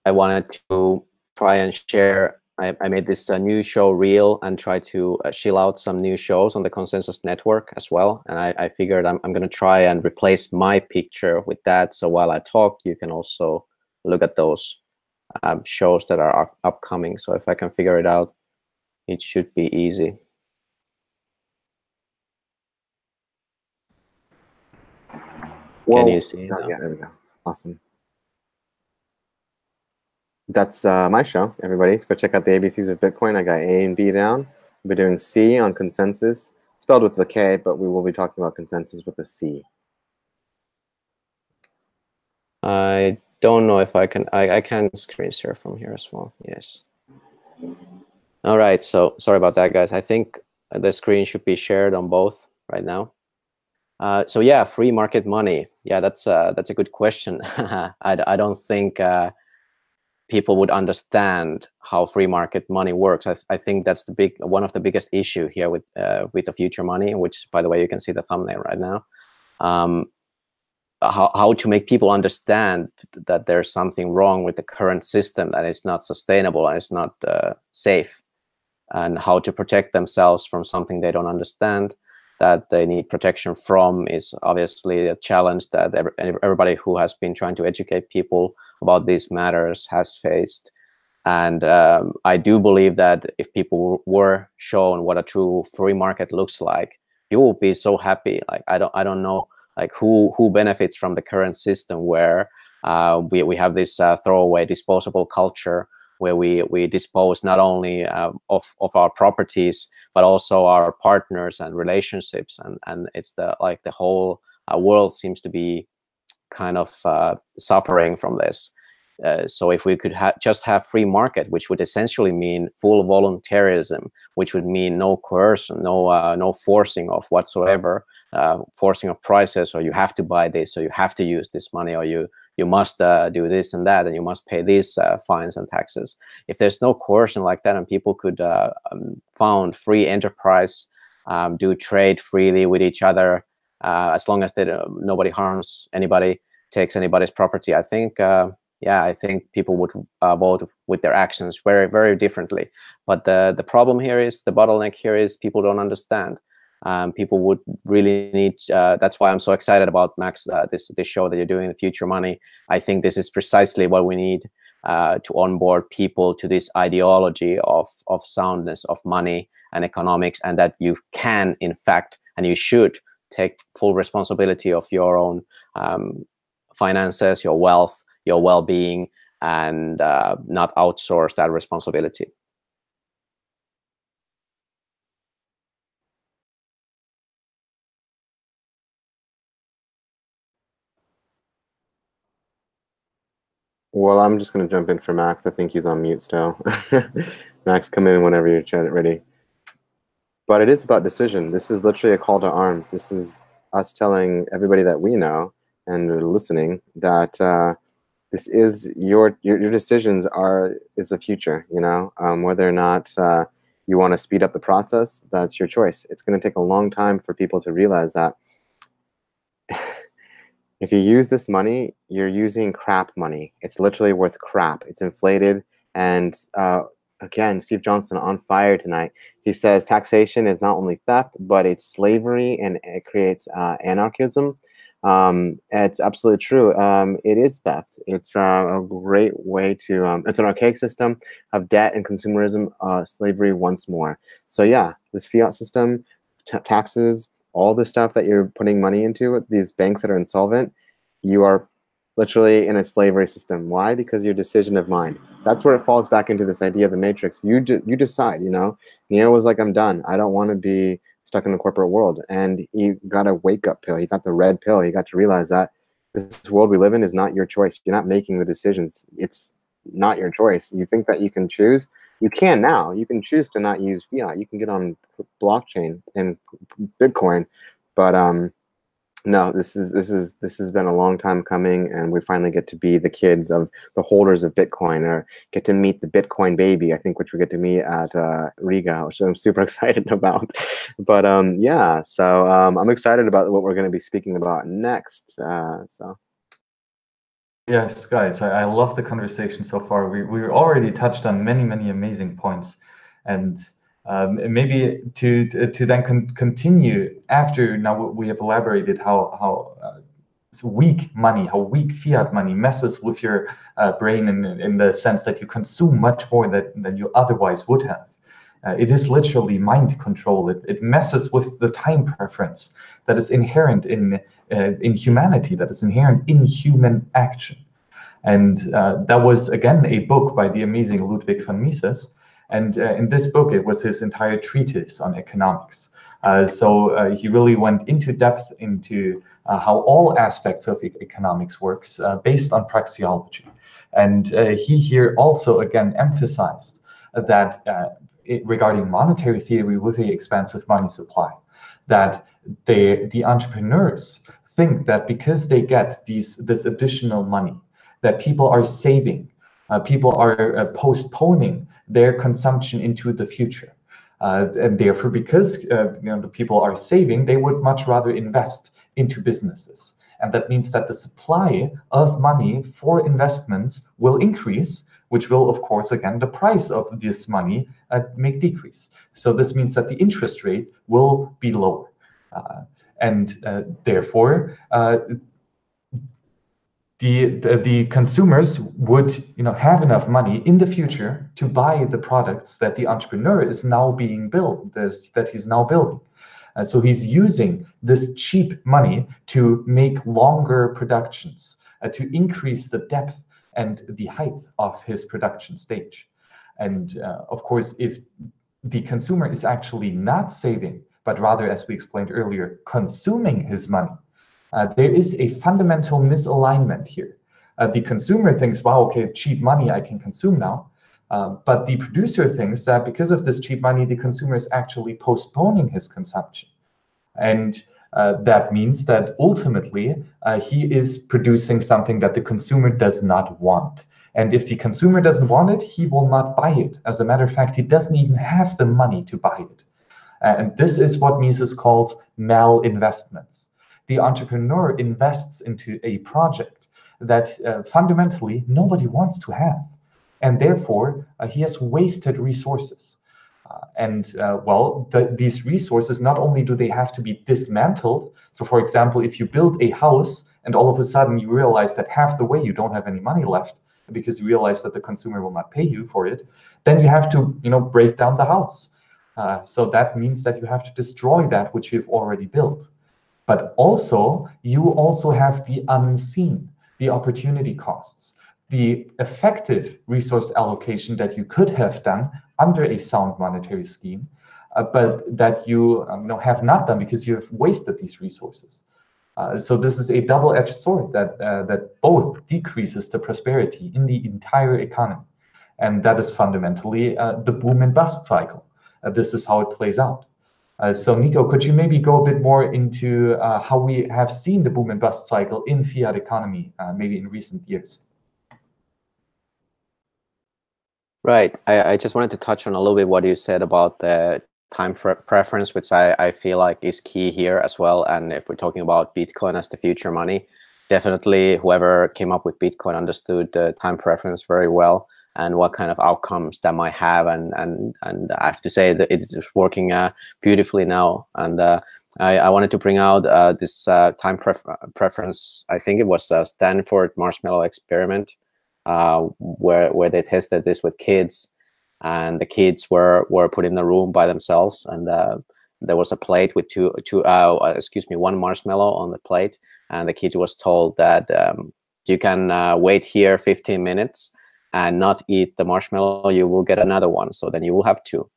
wanted to try and share. I made this new show reel and try to shill out some new shows on the Konsensus Network as well. And I figured I'm going to try and replace my picture with that. So while I talk, you can also look at those shows that are upcoming. So if I can figure it out, it should be easy. Well, can you see? Yeah, there we go. Awesome. That's my show, everybody. Go check out the ABCs of Bitcoin. I got A and B down. We'll be doing C on Konsensus, spelled with a K, but we will be talking about Konsensus with a C. I don't know if I can. I can screen share from here as well. Yes. All right. So sorry about that, guys. I think the screen should be shared on both right now. So yeah, free market money. Yeah, that's a good question. I don't think people would understand how free market money works. I think that's one of the biggest issue here with the future money, which, by the way, you can see the thumbnail right now. How to make people understand that there's something wrong with the current system, that it's not sustainable and it's not safe, and how to protect themselves from something they don't understand, that they need protection from, is obviously a challenge that everybody who has been trying to educate people about these matters has faced. And I do believe that if people were shown what a true free market looks like, you will be so happy. Like I don't know, like who benefits from the current system where we have this throwaway disposable culture where we dispose not only of our properties but also our partners and relationships, and it's the whole world seems to be kind of suffering from this. So if we could just have free market, which would essentially mean full voluntarism, which would mean no coercion, no forcing of whatsoever, forcing of prices, or you have to buy this, or you have to use this money, or you must do this and that, and you must pay these fines and taxes. If there's no coercion like that, and people could found free enterprise, do trade freely with each other, as long as nobody harms anybody, takes anybody's property, I think. Yeah, I think people would vote with their actions very, very differently. But the problem here is, the bottleneck here is, people don't understand. People would really need, that's why I'm so excited about, Max, this show that you're doing, the Future Money. I think this is precisely what we need to onboard people to this ideology of soundness of money and economics, and that you can, in fact, and you should take full responsibility of your own finances, your wealth, your well-being, and not outsource that responsibility. Well, I'm just going to jump in for Max. I think he's on mute still. Max, come in whenever you're ready. But it is about decision. This is literally a call to arms. This is us telling everybody that we know and listening that this is your decisions is the future. You know, whether or not you want to speed up the process, that's your choice. It's going to take a long time for people to realize that if you use this money, you're using crap money. It's literally worth crap. It's inflated. And again, Steve Johnson on fire tonight. He says taxation is not only theft, but it's slavery, and it creates anarchism. It's absolutely true. It is theft. It's a great way to, it's an archaic system of debt and consumerism, slavery once more. So yeah, this fiat system, taxes, all the stuff that you're putting money into, these banks that are insolvent, you are literally in a slavery system. Why? Because your decision of mind. That's where it falls back into this idea of the matrix. You decide, you know. Neo was like, I'm done. I don't want to be stuck in the corporate world. And he got a wake-up pill. He got the red pill. He got to realize that this world we live in is not your choice. You're not making the decisions. It's not your choice. You think that you can choose. You can now. You can choose to not use fiat. You can get on blockchain and Bitcoin, but no, this has been a long time coming, and we finally get to be the kids of the holders of Bitcoin, or get to meet the Bitcoin baby, I think, which we get to meet at Rico, which I'm super excited about. But yeah, so I'm excited about what we're going to be speaking about next. So. Yes, guys, I love the conversation so far. We already touched on many amazing points, and maybe to then continue after now we have elaborated how weak money, how weak fiat money messes with your brain in the sense that you consume much more than you otherwise would have. It is literally mind control. It messes with the time preference that is inherent in humanity, that is inherent in human action. And that was, again, a book by the amazing Ludwig von Mises. And in this book, it was his entire treatise on economics. So he really went into depth into how all aspects of economics works based on praxeology. And he here also, again, emphasized that regarding monetary theory with the expansive money supply, that the entrepreneurs think that because they get this additional money, that people are saving, people are postponing their consumption into the future. And therefore, because the people are saving, they would much rather invest into businesses. And that means that the supply of money for investments will increase, which will, of course, again, the price of this money make decrease. So this means that the interest rate will be lower. And therefore, the consumers would have enough money in the future to buy the products that the entrepreneur is now that he's now building. So he's using this cheap money to make longer productions, to increase the depth and the height of his production stage. And of course, if the consumer is actually not saving, but rather, as we explained earlier, consuming his money, there is a fundamental misalignment here. The consumer thinks, wow, okay, cheap money, I can consume now. But the producer thinks that because of this cheap money, the consumer is actually postponing his consumption. And that means that ultimately he is producing something that the consumer does not want. And if the consumer doesn't want it, he will not buy it. As a matter of fact, he doesn't even have the money to buy it. And this is what Mises calls malinvestments. The entrepreneur invests into a project that fundamentally nobody wants to have. And therefore, he has wasted resources. These resources, not only do they have to be dismantled. So for example, if you build a house and all of a sudden you realize that half the way you don't have any money left because you realize that the consumer will not pay you for it, then you have to, break down the house. So that means that you have to destroy that which you've already built. But also, you also have the unseen, the opportunity costs, the effective resource allocation that you could have done under a sound monetary scheme, but that you have not done because you have wasted these resources. So this is a double-edged sword that both decreases the prosperity in the entire economy. And that is fundamentally the boom and bust cycle. This is how it plays out. So Niko, could you maybe go a bit more into how we have seen the boom and bust cycle in fiat economy, maybe in recent years? Right. I just wanted to touch on a little bit what you said about the time preference, which I feel like is key here as well. And if we're talking about Bitcoin as the future money, definitely whoever came up with Bitcoin understood the time preference very well and what kind of outcomes that might have. And I have to say that it is working beautifully now. And I wanted to bring out this time preference. I think it was a Stanford marshmallow experiment where they tested this with kids. And the kids were put in a room by themselves, and there was a plate with one marshmallow on the plate, and the kid was told that you can wait here 15 minutes and not eat the marshmallow, you will get another one, so then you will have two.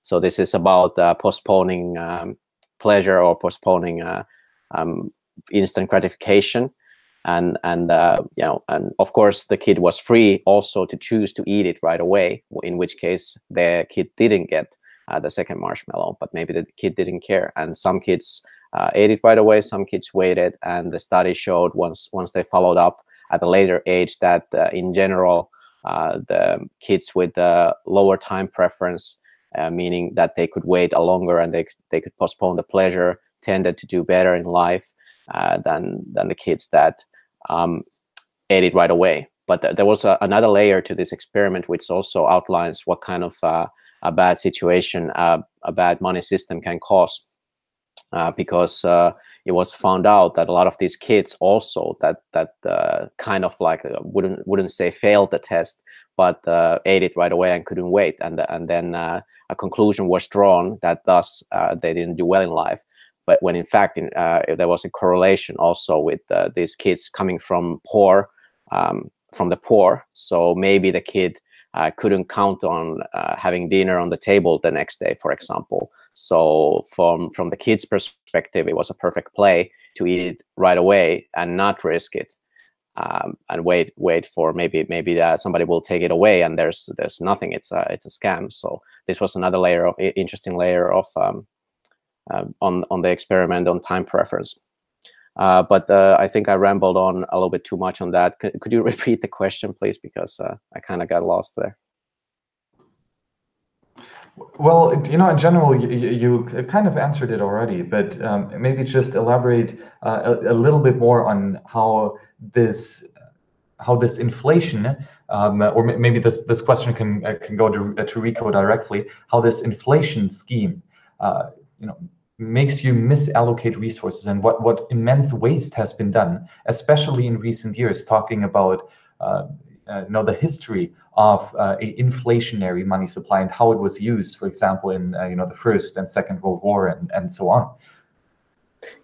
So this is about postponing pleasure or postponing instant gratification. And of course the kid was free also to choose to eat it right away, in which case the kid didn't get the second marshmallow, but maybe the kid didn't care, and some kids ate it right away, some kids waited. And the study showed once they followed up at a later age that in general the kids with the lower time preference, meaning that they could wait longer and they could postpone the pleasure, tended to do better in life than the kids that ate it right away. But there was another layer to this experiment, which also outlines what kind of a bad situation a bad money system can cause, because it was found out that a lot of these kids also that kind of like wouldn't say failed the test, but ate it right away and couldn't wait, and then a conclusion was drawn that thus they didn't do well in life. But when in fact there was a correlation also with these kids coming from the poor, so maybe the kid couldn't count on having dinner on the table the next day, for example. So from the kid's perspective, it was a perfect play to eat it right away and not risk it, and wait for maybe somebody will take it away and there's nothing. It's a scam. So this was another interesting layer of on the experiment on time preference. But I think I rambled on a little bit too much on that. Could you repeat the question, please? Because I kind of got lost there. Well, in general, you kind of answered it already, but maybe just elaborate a little bit more on how this inflation, or maybe this question can go to Rico directly. How this inflation scheme, makes you misallocate resources, and what immense waste has been done, especially in recent years, talking about the history of a inflationary money supply and how it was used, for example, in the First and Second World War and so on.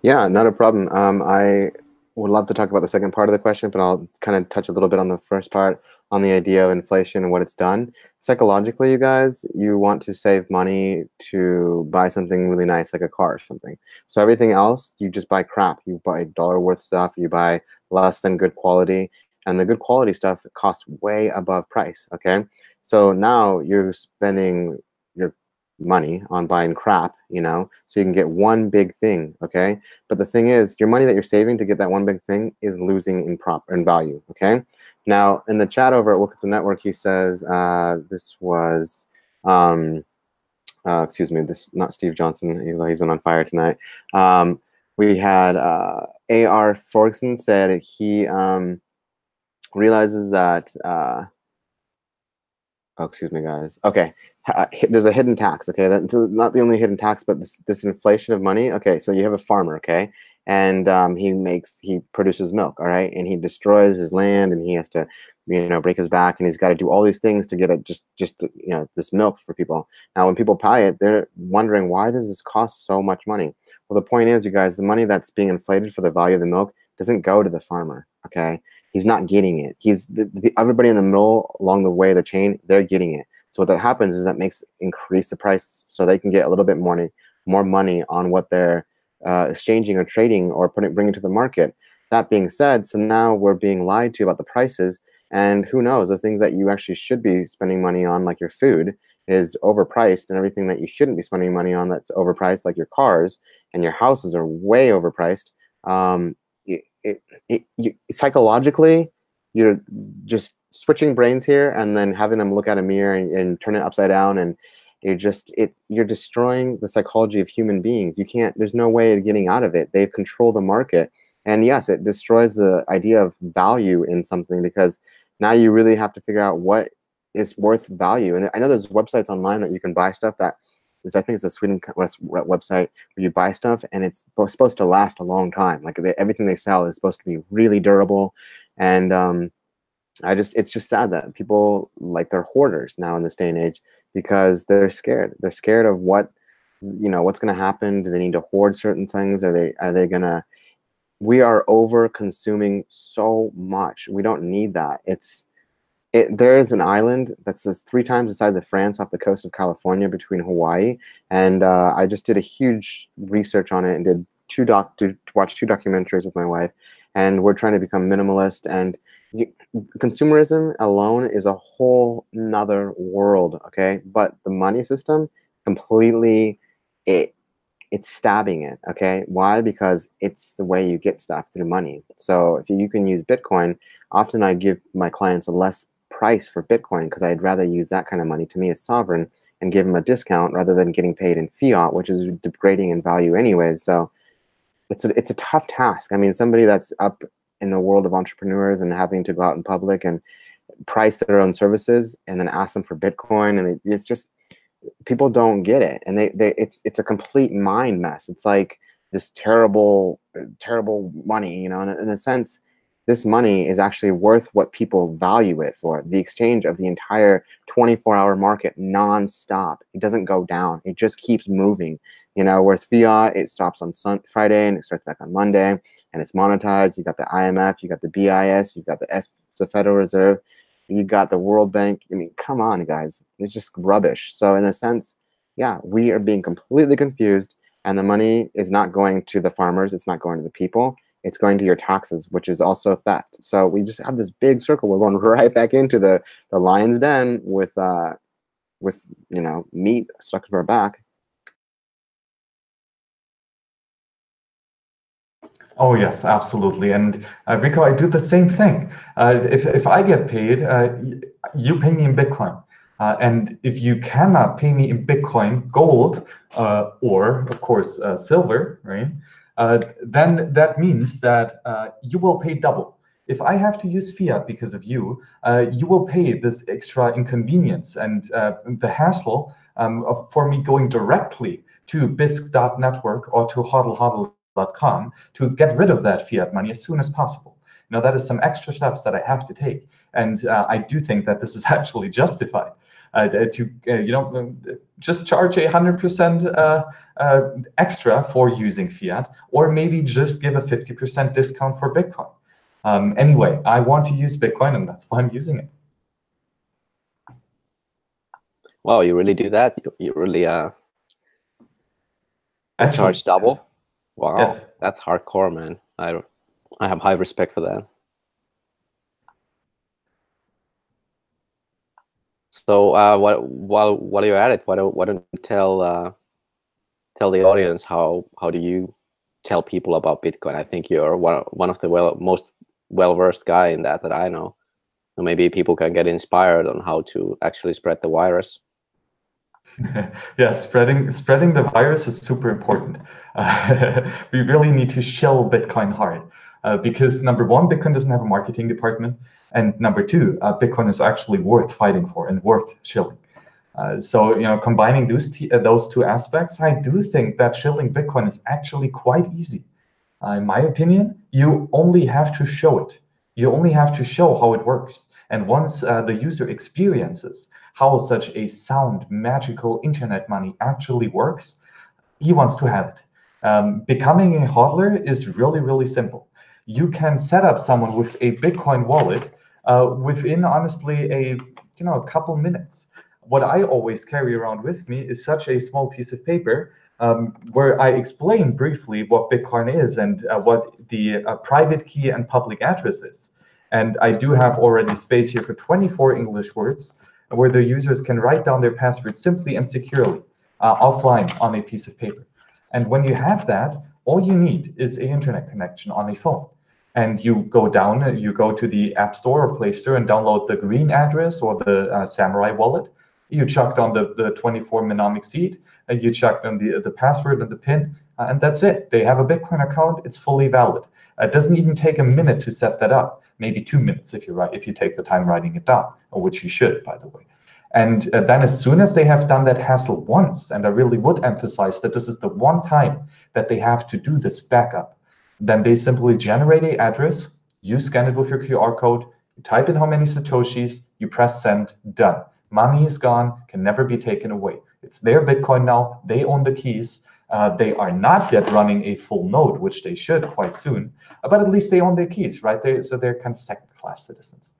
Yeah, not a problem. I would love to talk about the second part of the question, but I'll kind of touch a little bit on the first part. on the idea of inflation and what it's done. Psychologically, you guys, you want to save money to buy something really nice, like a car or something. So everything else, you just buy crap. You buy dollar worth stuff. You buy less than good quality. And the good quality stuff costs way above price, okay? So now you're spending your money on buying crap, you know, so you can get one big thing, okay? But the thing is, your money that you're saving to get that one big thing is losing in value, okay? Now, in the chat over at Konsensus Network, he says, this was, excuse me, this not Steve Johnson, he's been on fire tonight. We had A.R. Ferguson said he realizes that, oh, excuse me, guys. Okay, there's a hidden tax, okay? That's not the only hidden tax, but this inflation of money. Okay, so you have a farmer, okay? And he produces milk, all right? And he destroys his land, and he has to, you know, break his back, and he's got to do all these things to get it, just you know, this milk for people. Now, when people buy it, they're wondering, why does this cost so much money? Well, the point is, you guys, the money that's being inflated for the value of the milk doesn't go to the farmer, okay? He's not getting it. Everybody in the middle along the way of the chain, they're getting it. So what that happens is that makes increase the price so they can get a little bit more money on what they're exchanging or trading or bringing to the market. That being said, so now we're being lied to about the prices, and who knows, the things that you actually should be spending money on, like your food, is overpriced, and everything that you shouldn't be spending money on that's overpriced, like your cars and your houses, are way overpriced. Psychologically, you're just switching brains here and then having them look at a mirror and turn it upside down, and you're destroying the psychology of human beings. You can't, there's no way of getting out of it. They control the market. And yes, it destroys the idea of value in something, because now you really have to figure out what is worth value. And I know there's websites online that you can buy stuff that is, I think it's a Sweden website where you buy stuff and it's supposed to last a long time. Like everything they sell is supposed to be really durable. And it's just sad that people, like, they're hoarders now in this day and age because they're scared. They're scared of what, you know, what's going to happen. Do they need to hoard certain things? Are they going to, we are over consuming so much. We don't need that. There is an island that's 3 times the size of France off the coast of California between Hawaii. And I just did a huge research on it and did watch 2 documentaries with my wife. And we're trying to become minimalist. And consumerism alone is a whole nother world, okay? But the money system completely, it's stabbing it, okay? Why? Because it's the way you get stuff, through money. So if you can use Bitcoin, often I give my clients a less price for Bitcoin because I'd rather use that kind of money. To me, it's sovereign, and give them a discount rather than getting paid in fiat, which is degrading in value anyways. So it's a tough task. I mean, somebody that's up in the world of entrepreneurs and having to go out in public and price their own services and then ask them for Bitcoin, and it's just, people don't get it, and it's a complete mind mess. It's like this terrible money, you know. In a sense, this money is actually worth what people value it for. The exchange of the entire 24-hour market non-stop. It doesn't go down. It just keeps moving. You know, whereas fiat, it stops on Friday and it starts back on Monday, and it's monetized. You got the IMF, you got the BIS, you got the Federal Reserve, you got the World Bank. I mean, come on, guys. It's just rubbish. So in a sense, yeah, we are being completely confused, and the money is not going to the farmers. It's not going to the people. It's going to your taxes, which is also theft. So we just have this big circle. We're going right back into the lion's den with you know, meat stuck to our back. Oh yes, absolutely. And Rico, I do the same thing. If I get paid, you pay me in Bitcoin. And if you cannot pay me in Bitcoin, gold, or of course silver, right? Then that means that you will pay double. If I have to use fiat because of you, you will pay this extra inconvenience and the hassle for me going directly to bisq.network or to hodl.com to get rid of that fiat money as soon as possible. You know, that is some extra steps that I have to take. And I do think that this is actually justified. You know, just charge 100% extra for using fiat, or maybe just give a 50% discount for Bitcoin. Anyway, I want to use Bitcoin, and that's why I'm using it. Wow, you really do that? You really Actually, charge double? yes. Wow, Yes. that's hardcore, man. I have high respect for that. So while you're at it, why don't you tell the audience how do you tell people about Bitcoin? I think you're one of the most well-versed guy in that I know. So maybe people can get inspired on how to actually spread the virus. Yeah, spreading the virus is super important. We really need to shill Bitcoin hard because number one, Bitcoin doesn't have a marketing department, and number two, Bitcoin is actually worth fighting for and worth shilling. So combining those two aspects, I do think that shilling Bitcoin is actually quite easy. In my opinion, you only have to show it. You only have to show how it works. And once the user experiences how such a sound, magical internet money actually works, he wants to have it. Becoming a hodler is really, really simple. You can set up someone with a Bitcoin wallet within, honestly, a couple minutes. What I always carry around with me is such a small piece of paper where I explain briefly what Bitcoin is and what the private key and public address is. And I do have already space here for 24 English words where the users can write down their password simply and securely offline on a piece of paper. And when you have that, all you need is an internet connection on a phone. And you go to the App Store or Play Store and download the green address or the Samurai wallet. You chucked on the 24 mnemonic seed, and you chucked on the password and the PIN, and that's it. They have a Bitcoin account. It's fully valid. It doesn't even take a minute to set that up. Maybe 2 minutes if you take the time writing it down, which you should, by the way. And then as soon as they have done that hassle once, and I really would emphasize that this is the one time that they have to do this backup, then they simply generate an address, you scan it with your QR code, you type in how many Satoshis, you press send, done. Money is gone, can never be taken away. It's their Bitcoin now, they own the keys. They are not yet running a full node, which they should quite soon, but at least they own their keys, right? So they're kind of second-class citizens.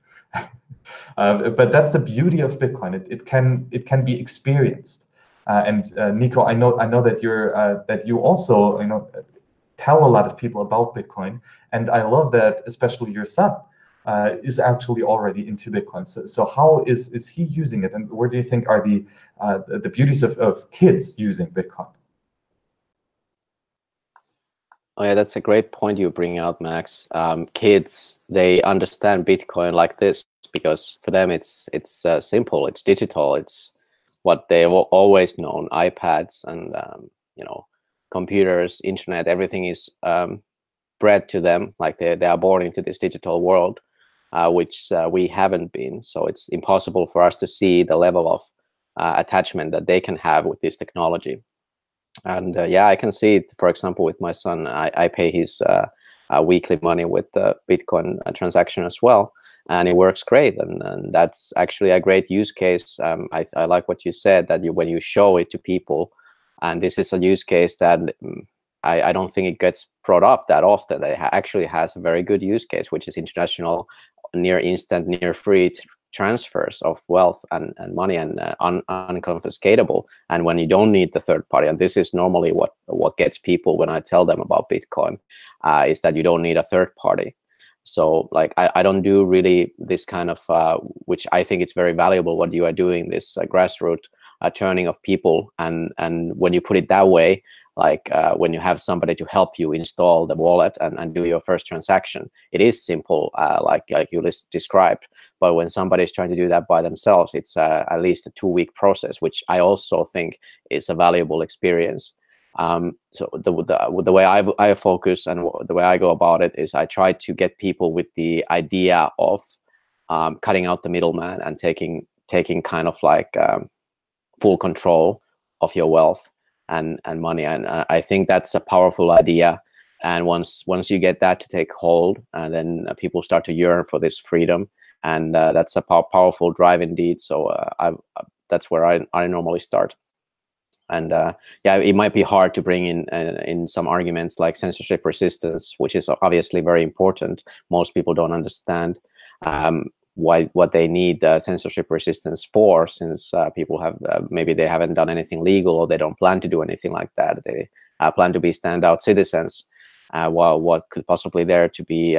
But that's the beauty of Bitcoin. It can be experienced. And Niko, I know that you also tell a lot of people about Bitcoin, and I love that especially your son is actually already into Bitcoin. So how is he using it, and where do you think are the beauties of kids using Bitcoin? Oh yeah, that's a great point you bring out, Max. Kids, they understand Bitcoin like this because for them it's simple, it's digital, it's what they've always known: iPads and computers, internet. Everything is bred to them, like they are born into this digital world, which we haven't been. So it's impossible for us to see the level of attachment that they can have with this technology. And yeah, I can see it, for example, with my son. I pay his weekly money with the Bitcoin transaction as well, and it works great. And that's actually a great use case. I like what you said, that when you show it to people, and this is a use case that I don't think it gets brought up that often. It actually has a very good use case, which is international, near instant, near free transfers of wealth and money, and unconfiscatable. And when you don't need the third party, and this is normally what gets people when I tell them about Bitcoin, is that you don't need a third party. So like I don't do really this kind of which I think it's very valuable what you are doing, this grassroots turning of people. And when you put it that way, like when you have somebody to help you install the wallet and do your first transaction, it is simple, like you described. But when somebody is trying to do that by themselves, it's at least a 2-week process, which I also think is a valuable experience. So the way I focus and the way I go about it is I try to get people with the idea of cutting out the middleman and taking kind of like full control of your wealth and money. And I think that's a powerful idea. And once you get that to take hold, then people start to yearn for this freedom, and that's a powerful drive indeed. So that's where I normally start. And yeah, it might be hard to bring in some arguments like censorship resistance, which is obviously very important. Most people don't understand. what they need censorship resistance for, since people have maybe they haven't done anything legal, or they don't plan to do anything like that. They plan to be standout citizens. While what could possibly there to be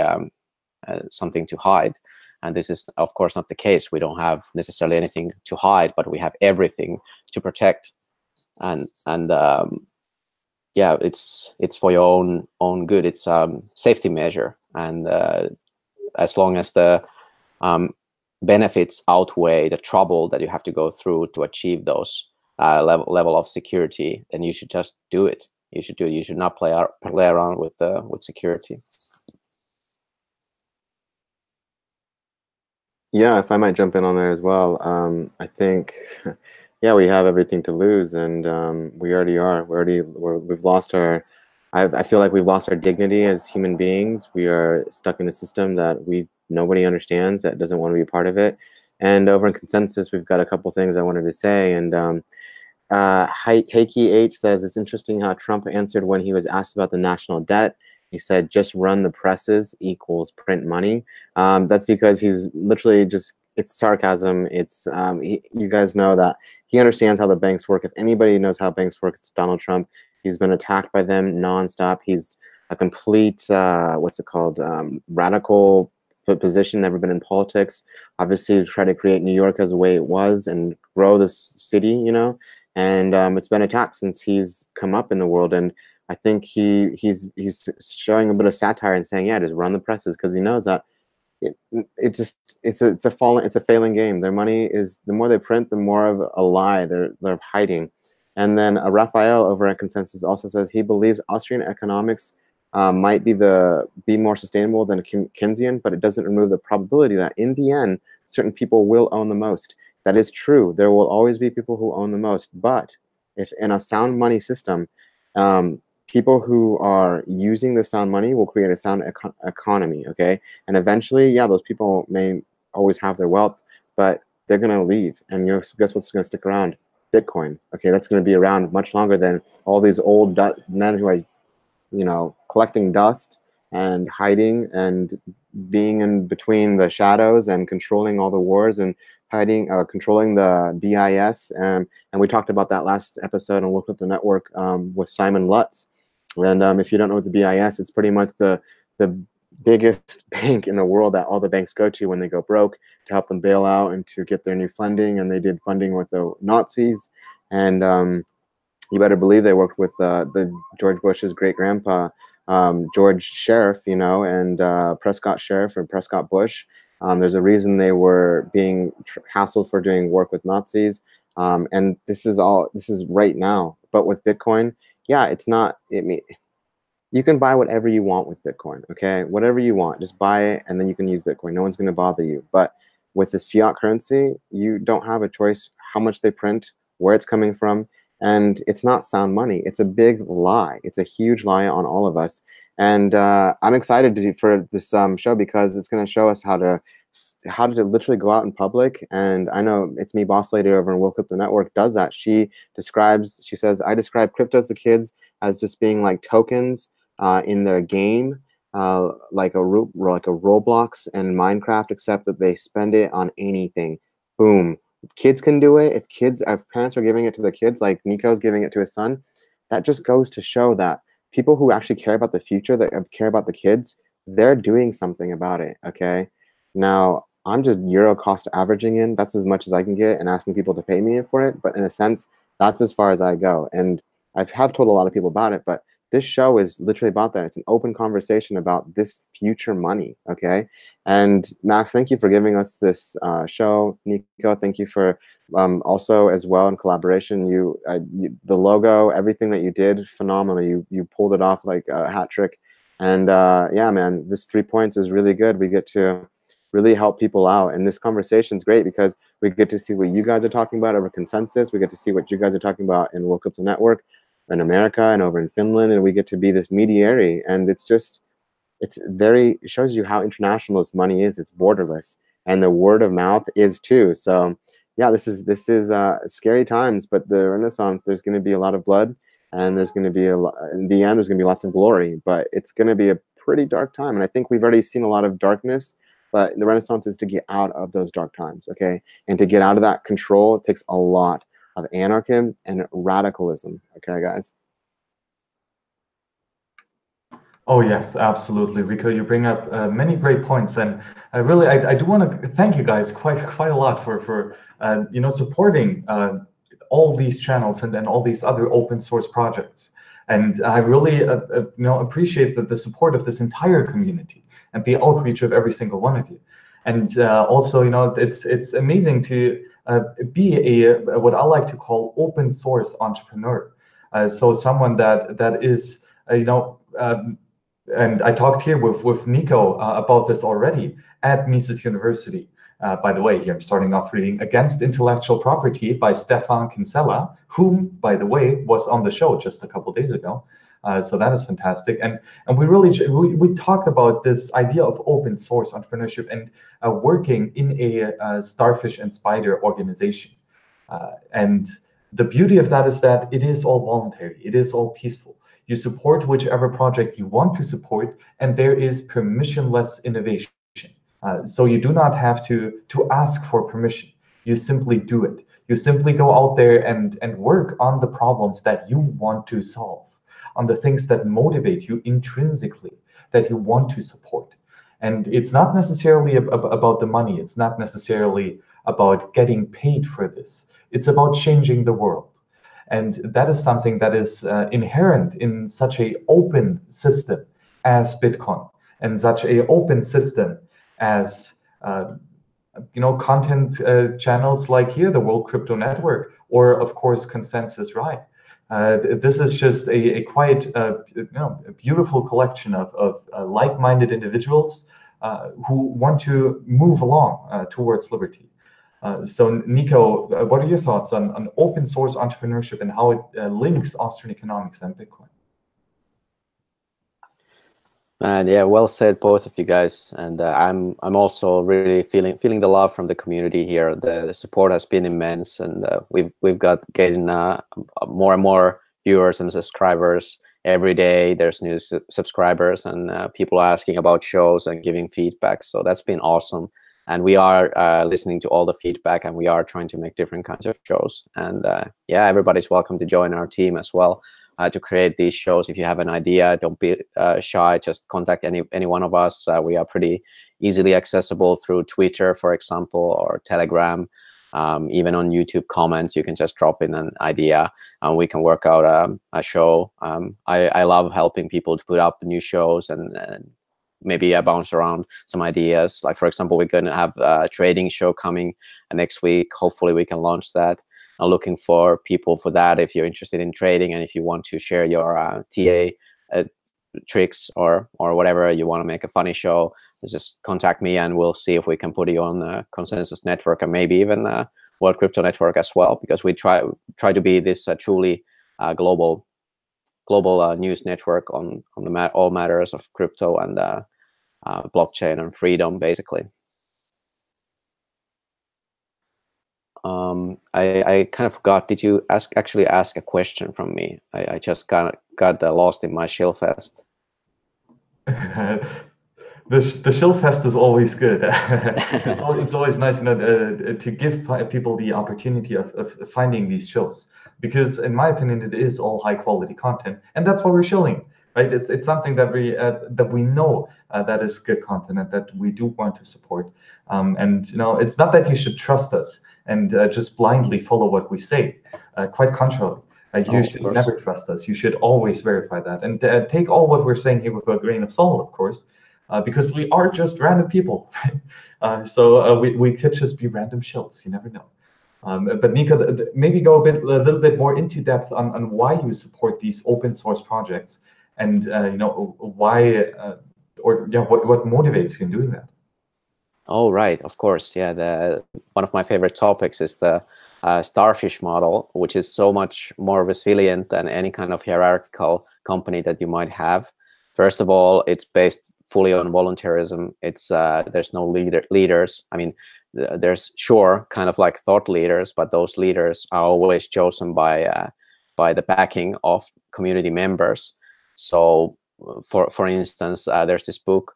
something to hide. And this is, of course, not the case. We don't have necessarily anything to hide, but we have everything to protect. And yeah, it's for your own good. It's safety measure, and as long as the benefits outweigh the trouble that you have to go through to achieve those level of security, then you should just do it. You should do it. You should not play around with security. Yeah, if I might jump in on there as well, I think, yeah, we have everything to lose, and we already are. We've lost our. I feel like we've lost our dignity as human beings. We are stuck in a system that nobody understands, that doesn't want to be a part of it. And over in Konsensus, we've got a couple things I wanted to say. And Heikki H says it's interesting how Trump answered when he was asked about the national debt. He said, just run the presses equals print money. That's because he's literally just, it's sarcasm. It's you guys know that he understands how the banks work. If anybody knows how banks work, it's Donald Trump. He's been attacked by them nonstop. He's a complete, what's it called, radical position, never been in politics. Obviously, try to create New York as the way it was and grow this city, you know. And it's been attacked since he's come up in the world. And I think he's showing a bit of satire and saying, yeah, just run the presses, because he knows that it's a failing game. Their money is, the more they print, the more of a lie they're hiding. And then Raphael over at Konsensus also says he believes Austrian economics might be more sustainable than Keynesian, but it doesn't remove the probability that in the end, certain people will own the most. That is true. There will always be people who own the most. But if in a sound money system, people who are using the sound money will create a sound economy, okay? And eventually, yeah, those people may always have their wealth, but they're going to leave. And guess what's going to stick around? Bitcoin, okay? That's going to be around much longer than all these old men who are, you know, collecting dust and hiding and being in between the shadows and controlling all the wars and hiding, controlling the BIS. And we talked about that last episode on Look at the Network with Simon Lutz. And if you don't know what the BIS, it's pretty much the biggest bank in the world that all the banks go to when they go broke to help them bail out and to get their new funding. And they did funding with the Nazis. And you better believe they worked with the George Bush's great-grandpa, George Sheriff, you know, and Prescott Sheriff or Prescott Bush. There's a reason they were being hassled for doing work with Nazis. And this is right now. But with Bitcoin, yeah, it's not, you can buy whatever you want with Bitcoin, okay? Whatever you want, just buy it and then you can use Bitcoin. No one's going to bother you. But with this fiat currency, you don't have a choice how much they print, where it's coming from, and it's not sound money. It's a big lie. It's a huge lie on all of us. And I'm excited for this show because it's going to show us how to literally go out in public. And I know it's me, Boss Lady over in Woke Up the Network does that. She says, I describe crypto to kids as just being like tokens in their game, like a Roblox and Minecraft, except that they spend it on anything. Boom. Kids can do it. If parents are giving it to their kids, like Niko's giving it to his son, that just goes to show that people who actually care about the future, that care about the kids, they're doing something about it, okay? Now, I'm just Euro cost averaging in. That's as much as I can get and asking people to pay me for it. But in a sense, that's as far as I go. And I have told a lot of people about it, but this show is literally about that. It's an open conversation about this future money, okay? And Max, thank you for giving us this show. Niko, thank you for also as well in collaboration. The logo, everything that you did, phenomenal. You pulled it off like a hat trick. And yeah, man, this 3 points is really good. We get to really help people out. And this conversation is great because we get to see what you guys are talking about over Konsensus. We get to see what you guys are talking about in Woke Up the Network in America and over in Finland. And we get to be this mediary. And it shows you how international this money is. It's borderless. And the word of mouth is too. So yeah, this is scary times, but the Renaissance, there's going to be a lot of blood, and there's going to be in the end, there's going to be lots of glory, but it's going to be a pretty dark time. And I think we've already seen a lot of darkness But the Renaissance is to get out of those dark times, okay? And to get out of that control, it takes a lot of anarchism and radicalism, okay, guys? Oh yes, absolutely, Rico. You bring up many great points, and I do want to thank you guys quite a lot for supporting all these channels and all these other open source projects. And I really appreciate the support of this entire community and the outreach of every single one of you. And also, it's amazing to be a what I like to call open source entrepreneur. So someone that is and I talked here with Niko about this already at Mises University. By the way, here I'm starting off reading Against Intellectual Property by Stefan Kinsella, whom, by the way, was on the show just a couple days ago. So that is fantastic. And we talked about this idea of open source entrepreneurship and working in a starfish and spider organization. And the beauty of that is that it is all voluntary. It is all peaceful. You support whichever project you want to support, and there is permissionless innovation. So you do not have to ask for permission. You simply do it. You simply go out there and work on the problems that you want to solve, on the things that motivate you intrinsically, that you want to support. And it's not necessarily about the money. It's not necessarily about getting paid for this. It's about changing the world. And that is something that is inherent in such an open system as Bitcoin, and such an open system as content channels like here, the World Crypto Network, or of course Konsensus Rye. This is just a quite a beautiful collection of like-minded individuals who want to move along towards liberty. So Niko, what are your thoughts on open source entrepreneurship and how it links Austrian economics and Bitcoin? Yeah, well said, both of you guys. And I'm also really feeling the love from the community here. The support has been immense, and we've got getting more and more viewers and subscribers every day. There's new subscribers and people asking about shows and giving feedback. So that's been awesome. And we are listening to all the feedback, and we are trying to make different kinds of shows. And yeah, everybody's welcome to join our team as well to create these shows. If you have an idea, don't be shy. Just contact any one of us. We are pretty easily accessible through Twitter, for example, or Telegram. Even on YouTube comments, you can just drop in an idea, and we can work out a show. I love helping people to put up new shows and maybe I bounce around some ideas. Like, for example, we're going to have a trading show coming next week. Hopefully we can launch that. I'm looking for people for that if you're interested in trading, and if you want to share your TA tricks or whatever, you want to make a funny show, just contact me and we'll see if we can put you on the Konsensus Network, and maybe even World Crypto Network as well, because we try to be this truly global news network on all matters of crypto and blockchain and freedom, basically. I kind of forgot. Did you actually ask a question from me? I just got lost in my shill fest. The shill fest is always good. It's always nice, to give people the opportunity of finding these shows, because in my opinion it is all high quality content, and that's what we're shilling, right? It's something that we know that is good content and that we do want to support. And it's not that you should trust us and just blindly follow what we say. Quite contrary. You should never trust us. You should always verify that, and take all what we're saying here with a grain of salt, of course, because we are just random people. So we could just be random shills. You never know. But Niko, maybe go a little bit more into depth on why you support these open source projects, and why what motivates you in doing that. Oh, right, of course. Yeah, one of my favorite topics is the starfish model, which is so much more resilient than any kind of hierarchical company that you might have. First of all, it's based fully on voluntarism. It's there's no leaders. I mean, there's kind of like thought leaders, but those leaders are always chosen by the backing of community members. So, for instance, there's this book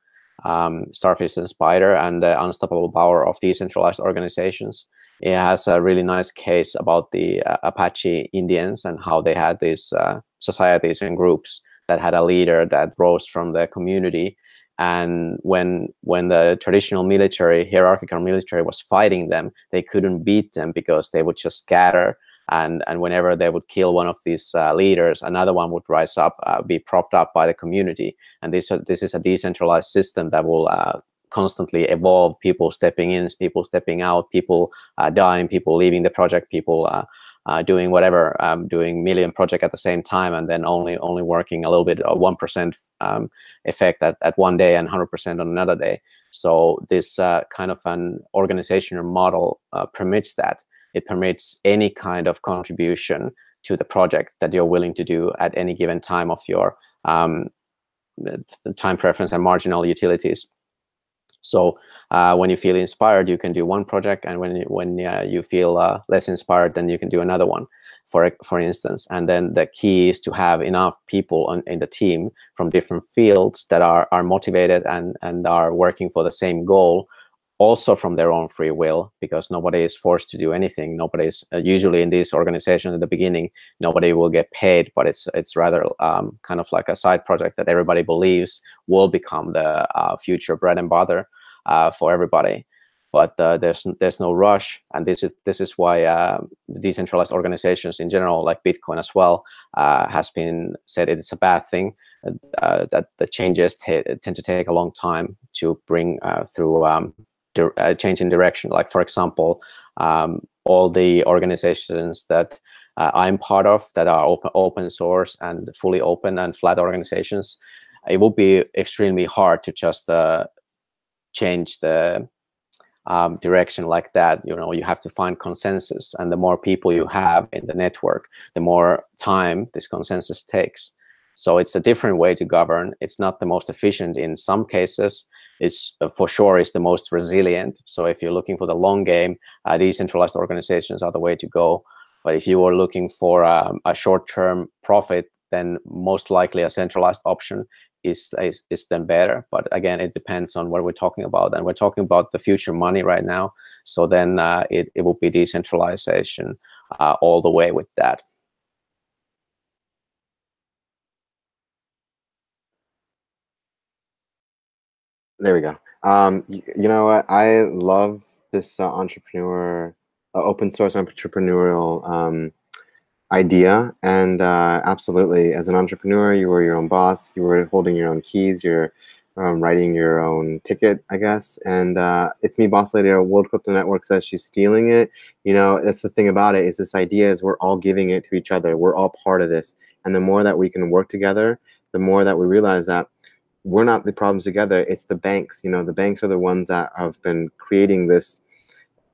Starfish and Spider and the unstoppable power of decentralized organizations. It has a really nice case about the Apache Indians and how they had these societies and groups that had a leader that rose from the community. And when the traditional military, hierarchical military, was fighting them, they couldn't beat them because they would just scatter. And whenever they would kill one of these leaders, another one would rise up, be propped up by the community. And this is a decentralized system that will constantly evolve. People stepping in, people stepping out, people dying, people leaving the project, people doing whatever, doing million project at the same time, and then only working a little bit of 1% effect at one day and 100% on another day. So this kind of an organizational model permits that. It permits any kind of contribution to the project that you're willing to do at any given time of your time preference and marginal utilities. So when you feel inspired, you can do one project, and when you feel less inspired, then you can do another one, for instance. And then the key is to have enough people in the team from different fields that are motivated and are working for the same goal, also from their own free will, because nobody is forced to do anything. Nobody's usually in these organizations at the beginning, nobody will get paid, but it's rather kind of like a side project that everybody believes will become the future bread and butter for everybody. But there's no rush, and this is why decentralized organizations in general, like Bitcoin as well, has been said it's a bad thing. That the changes tend to take a long time to bring through change in direction. Like, for example, all the organizations that I'm part of that are open source and fully open and flat organizations, it will be extremely hard to just change the direction like that. You know, you have to find consensus, and the more people you have in the network, the more time this consensus takes. So it's a different way to govern. It's not the most efficient in some cases. It's for sure is the most resilient. So if you're looking for the long game, decentralized organizations are the way to go. But if you are looking for a short-term profit, then most likely a centralized option is then better. But again, it depends on what we're talking about. And we're talking about the future money right now. So then it will be decentralization all the way with that. There we go. You know what? I love this open source entrepreneurial idea. And absolutely, as an entrepreneur, you were your own boss. You were holding your own keys. You're writing your own ticket, I guess. And it's me, boss lady. World Crypto Network says she's stealing it. You know, that's the thing about it, is this idea is we're all giving it to each other. We're all part of this. And the more that we can work together, the more that we realize that we're not the problems together. It's the banks. You know, the banks are the ones that have been creating this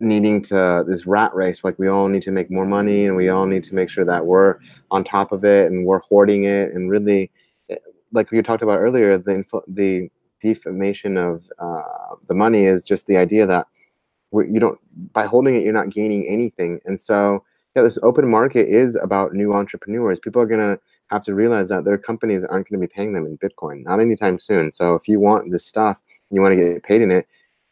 this rat race. Like, we all need to make more money, and we all need to make sure that we're on top of it and we're hoarding it. And really, like we talked about earlier, the defamation of the money is just the idea that by holding it, you're not gaining anything. And so, yeah, this open market is about new entrepreneurs. People are gonna have to realize that their companies aren't going to be paying them in Bitcoin, not anytime soon. So if you want this stuff, you want to get paid in it,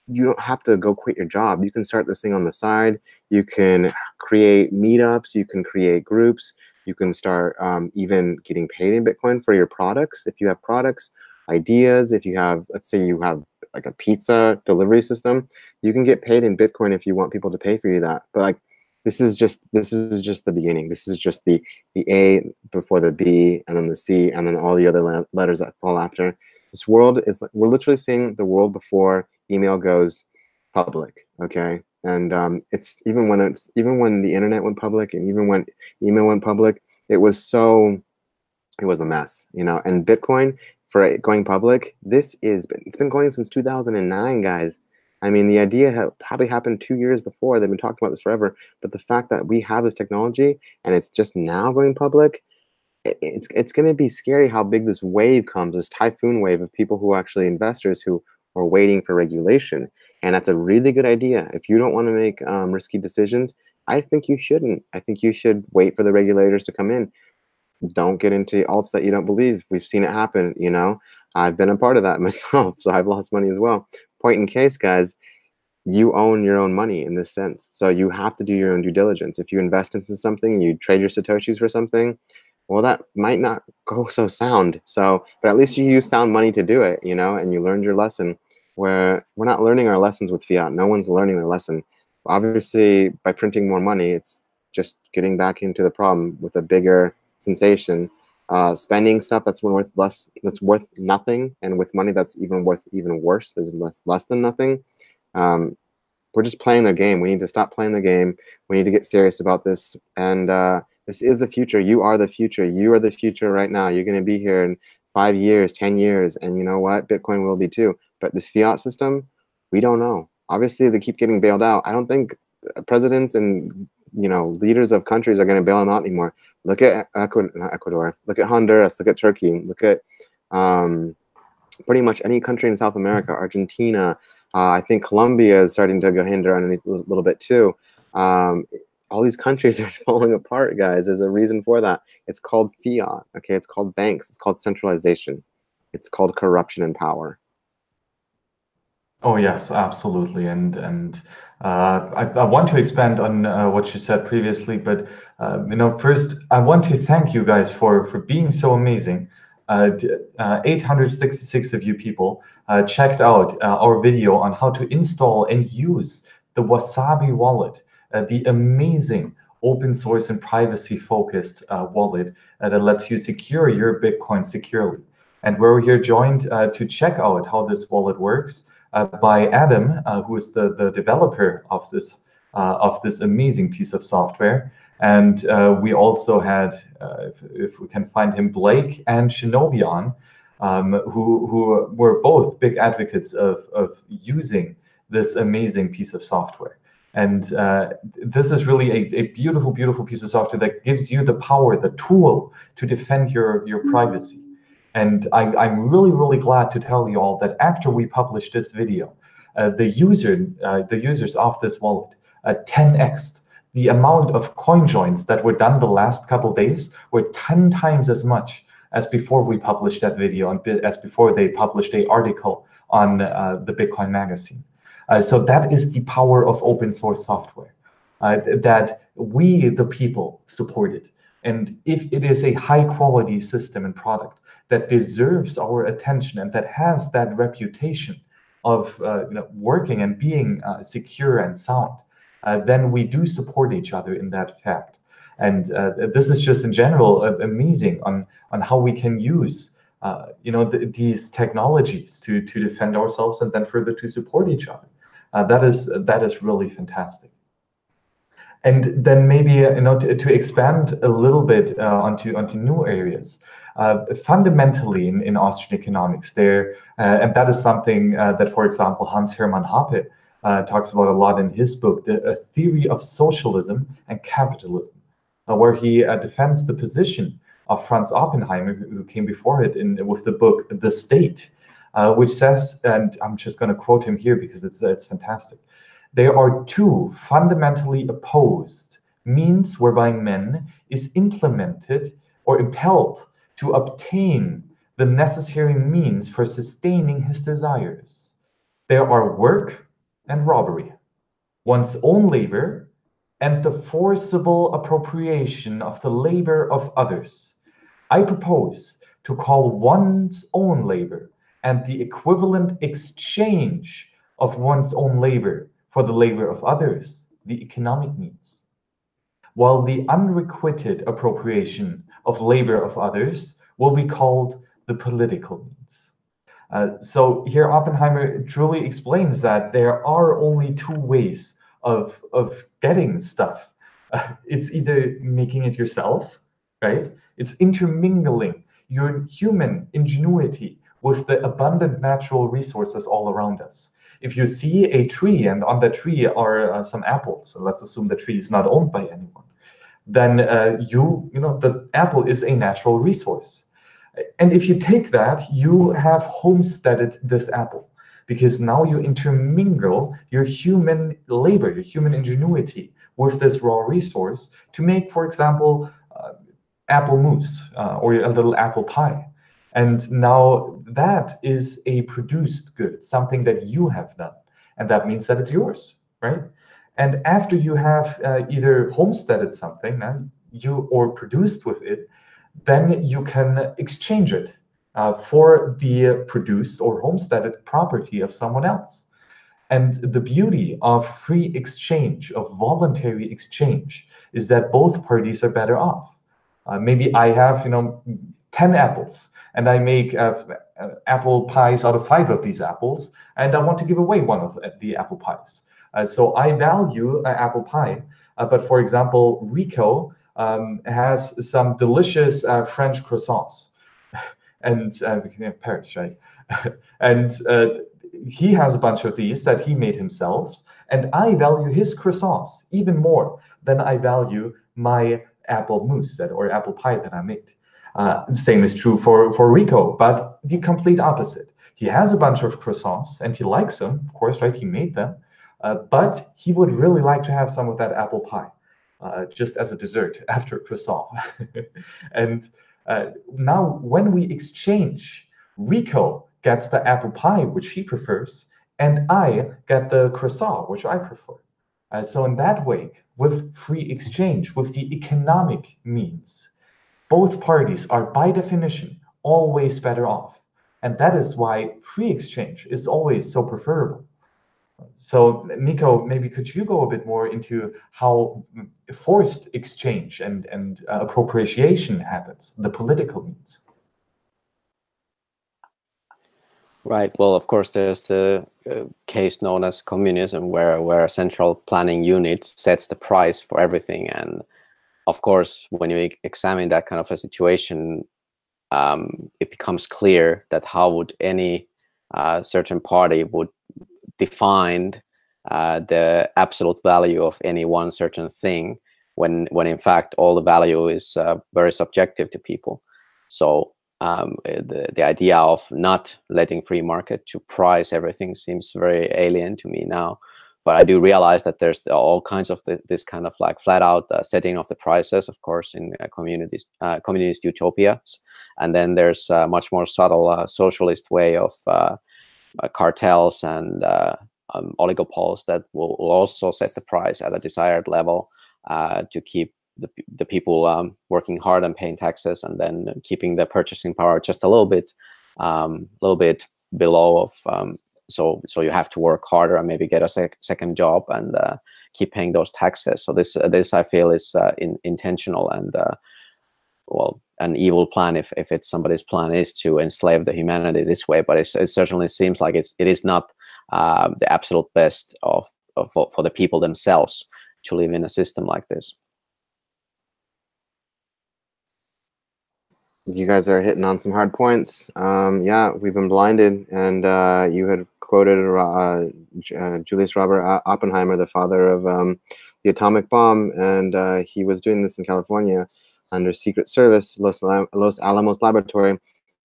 you don't have to go quit your job. You can start this thing on the side. You can create meetups. You can create groups. You can start even getting paid in Bitcoin for your products. If you have products, ideas, if you have, let's say you have like a pizza delivery system, you can get paid in Bitcoin if you want people to pay for you that. But like, this is just the beginning. This is just the A before the B, and then the C, and then all the other letters that fall after. This world is, we're literally seeing the world before email goes public. Okay, and it's even when the internet went public, and even when email went public, it was a mess, you know. And Bitcoin, for it going public, it's been going since 2009, guys. I mean, the idea probably happened 2 years before. They've been talking about this forever. But the fact that we have this technology and it's just now going public, it's going to be scary how big this wave comes, this typhoon wave of people who are actually investors who are waiting for regulation. And that's a really good idea. If you don't want to make risky decisions, I think you shouldn't. I think you should wait for the regulators to come in. Don't get into alts that you don't believe. We've seen it happen, you know. I've been a part of that myself, so I've lost money as well. Point in case, guys, you own your own money in this sense. So you have to do your own due diligence. If you invest into something, you trade your Satoshis for something, well, that might not go so sound. So, but at least you use sound money to do it, and you learned your lesson. Where we're not learning our lessons with fiat. No one's learning their lesson. Obviously, by printing more money, it's just getting back into the problem with a bigger sensation. Spending stuff that's worth less, that's worth nothing, and with money that's worth even worse, there's less than nothing. We're just playing the game. We need to stop playing the game. We need to get serious about this. And this is the future. You are the future. You are the future right now. You're going to be here in 5 years, 10 years. And you know what? Bitcoin will be too. But this fiat system, we don't know. Obviously, they keep getting bailed out. I don't think presidents and leaders of countries are going to bail them out anymore. Look at Ecuador. Look at Honduras. Look at Turkey. Look at pretty much any country in South America, Argentina. I think Colombia is starting to go hinder underneath a little bit too. All these countries are falling apart, guys. There's a reason for that. It's called fiat. Okay, it's called banks. It's called centralization. It's called corruption and power. Oh yes, absolutely. And I want to expand on what you said previously, but first I want to thank you guys for being so amazing. 866 of you people checked out our video on how to install and use the Wasabi wallet, the amazing open source and privacy focused wallet that lets you secure your Bitcoin securely. And we're here joined to check out how this wallet works by Adam, who is the developer of this amazing piece of software. And we also had, if we can find him, Blake and Shinobi on, who were both big advocates of using this amazing piece of software. And this is really a beautiful, beautiful piece of software that gives you the power, the tool to defend your privacy. And I'm really, really glad to tell you all that after we published this video, the users of this wallet 10x'd the amount of coin joins that were done the last couple days were 10 times as much as before we published that video and as before they published an article on the Bitcoin magazine. So that is the power of open source software that we, the people, supported. And if it is a high quality system and product that deserves our attention and that has that reputation of working and being secure and sound, then we do support each other in that fact. And this is just in general amazing on how we can use these technologies to defend ourselves and then further to support each other. That is really fantastic. And then maybe to expand a little bit onto new areas. Fundamentally in Austrian economics, there and that is something that, for example, Hans-Hermann Hoppe talks about a lot in his book, A Theory of Socialism and Capitalism, where he defends the position of Franz Oppenheimer, who came before it with the book The State, which says, and I'm just going to quote him here because it's fantastic, there are two fundamentally opposed means whereby man is implemented or impelled to obtain the necessary means for sustaining his desires. There are work and robbery, one's own labor, and the forcible appropriation of the labor of others. I propose to call one's own labor and the equivalent exchange of one's own labor for the labor of others the economic needs, while the unrequited appropriation of labor of others will be called the political needs. So here Oppenheimer truly explains that there are only two ways of getting stuff. It's either making it yourself, right? It's intermingling your human ingenuity with the abundant natural resources all around us. If you see a tree and on that tree are some apples, so let's assume the tree is not owned by anyone, then the apple is a natural resource. And if you take that, you have homesteaded this apple, because now you intermingle your human labor, your human ingenuity with this raw resource to make, for example, apple mousse or a little apple pie. And now that is a produced good, something that you have done. And that means that it's yours, right? And after you have either homesteaded something or produced with it, then you can exchange it for the produced or homesteaded property of someone else. And the beauty of free exchange, of voluntary exchange, is that both parties are better off. Maybe I have, 10 apples, and I make apple pies out of 5 of these apples, and I want to give away one of the apple pies. So I value apple pie, but for example, Rico has some delicious French croissants, and Paris, right? And he has a bunch of these that he made himself, and I value his croissants even more than I value my apple mousse or apple pie that I made. Same is true for Rico, but the complete opposite. He has a bunch of croissants and he likes them, of course, right? He made them, but he would really like to have some of that apple pie, just as a dessert after a croissant. And now when we exchange, Rico gets the apple pie, which he prefers, and I get the croissant, which I prefer. So in that way, with free exchange, with the economic means, both parties are by definition always better off. And that is why free exchange is always so preferable. So Niko, maybe could you go a bit more into how forced exchange and appropriation happens, the political means? Right. Well, of course, there's the case known as communism, where a central planning unit sets the price for everything. And of course, when you examine that kind of a situation, it becomes clear that how would any certain party would define the absolute value of any one certain thing, when in fact all the value is very subjective to people. So the idea of not letting free market to price everything seems very alien to me now. But I do realize that there's all kinds of this kind of like flat out setting of the prices, of course, in communist utopias. And then there's a much more subtle socialist way of cartels and oligopoles that will also set the price at a desired level to keep the people working hard and paying taxes, and then keeping the purchasing power just a little bit below of. So you have to work harder and maybe get a second job and keep paying those taxes. So this I feel is intentional and well, an evil plan if it's somebody's plan is to enslave the humanity this way. But it certainly seems like it is not the absolute best for the people themselves to live in a system like this. You guys are hitting on some hard points. Yeah, we've been blinded, and you had quoted Julius Robert Oppenheimer, the father of the atomic bomb, and he was doing this in California under Secret Service, Los Alamos Laboratory. And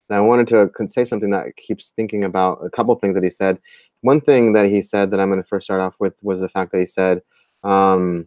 I wanted to say something that keeps thinking about a couple things that he said. One thing that he said that I'm going to first start off with was the fact that he said, I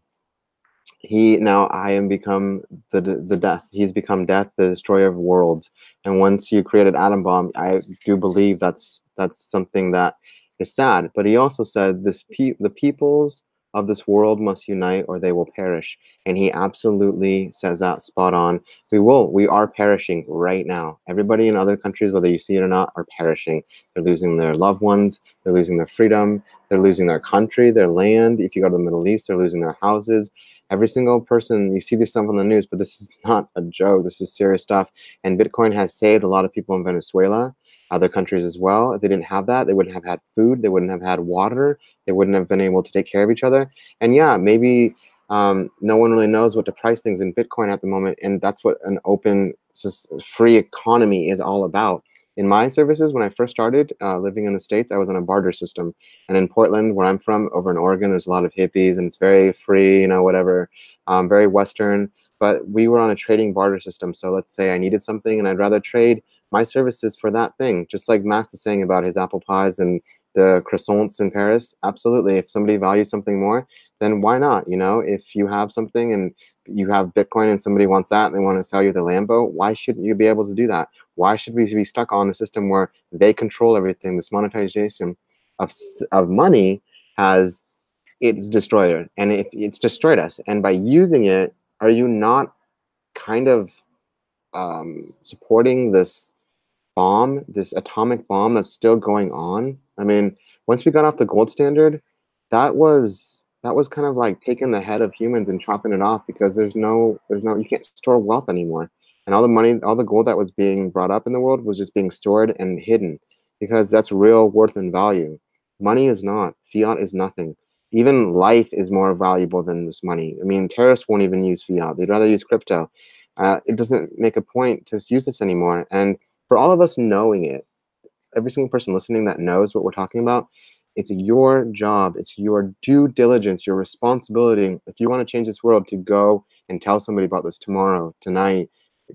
am become the death. He's become death, the destroyer of worlds. And once you create an atom bomb, I do believe that's something that is sad. But he also said the peoples of this world must unite or they will perish. And he absolutely says that spot on. We are perishing right now. Everybody in other countries, whether you see it or not, are perishing. They're losing their loved ones. They're losing their freedom. They're losing their country, their land. If you go to the Middle East, they're losing their houses. Every single person, you see this stuff on the news, but this is not a joke. This is serious stuff. And Bitcoin has saved a lot of people in Venezuela, other countries as well. If they didn't have that, they wouldn't have had food. They wouldn't have had water. They wouldn't have been able to take care of each other. And yeah, maybe no one really knows what to price things in Bitcoin at the moment. And that's what an open, free economy is all about. In my services, when I first started living in the States, I was on a barter system. And in Portland, where I'm from, over in Oregon, there's a lot of hippies and it's very free, whatever, very Western. But we were on a trading barter system. So let's say I needed something and I'd rather trade my services for that thing. Just like Max is saying about his apple pies and the croissants in Paris. Absolutely. If somebody values something more, then why not? If you have something and you have Bitcoin and somebody wants that and they want to sell you the Lambo, why shouldn't you be able to do that? Why should we be stuck on a system where they control everything? This monetization of money it's destroyed it, and it's destroyed us. And by using it, are you not kind of supporting this bomb, this atomic bomb that's still going on? I mean, once we got off the gold standard, that was kind of like taking the head of humans and chopping it off, because you can't store wealth anymore. And all the money, all the gold that was being brought up in the world was just being stored and hidden, because that's real worth and value. Money is not. Fiat is nothing. Even life is more valuable than this money. I mean, terrorists won't even use fiat. They'd rather use crypto. It doesn't make a point to use this anymore. And for all of us knowing it, every single person listening that knows what we're talking about, it's your job, it's your due diligence, your responsibility, if you want to change this world, to go and tell somebody about this tomorrow, tonight,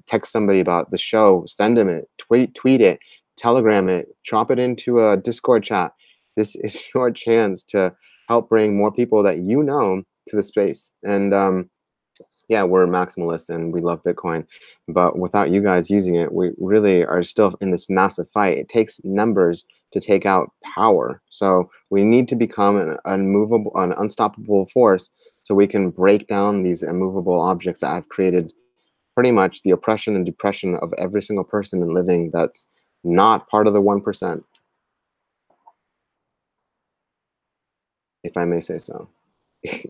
text somebody about the show, send them it, tweet it, telegram it, drop it into a Discord chat. This is your chance to help bring more people that you know to the space. And yeah, we're maximalists and we love Bitcoin, but without you guys using it, we really are still in this massive fight. It takes numbers to take out power. So we need to become an unstoppable force, so we can break down these immovable objects that have created pretty much the oppression and depression of every single person in living that's not part of the 1%, if I may say so.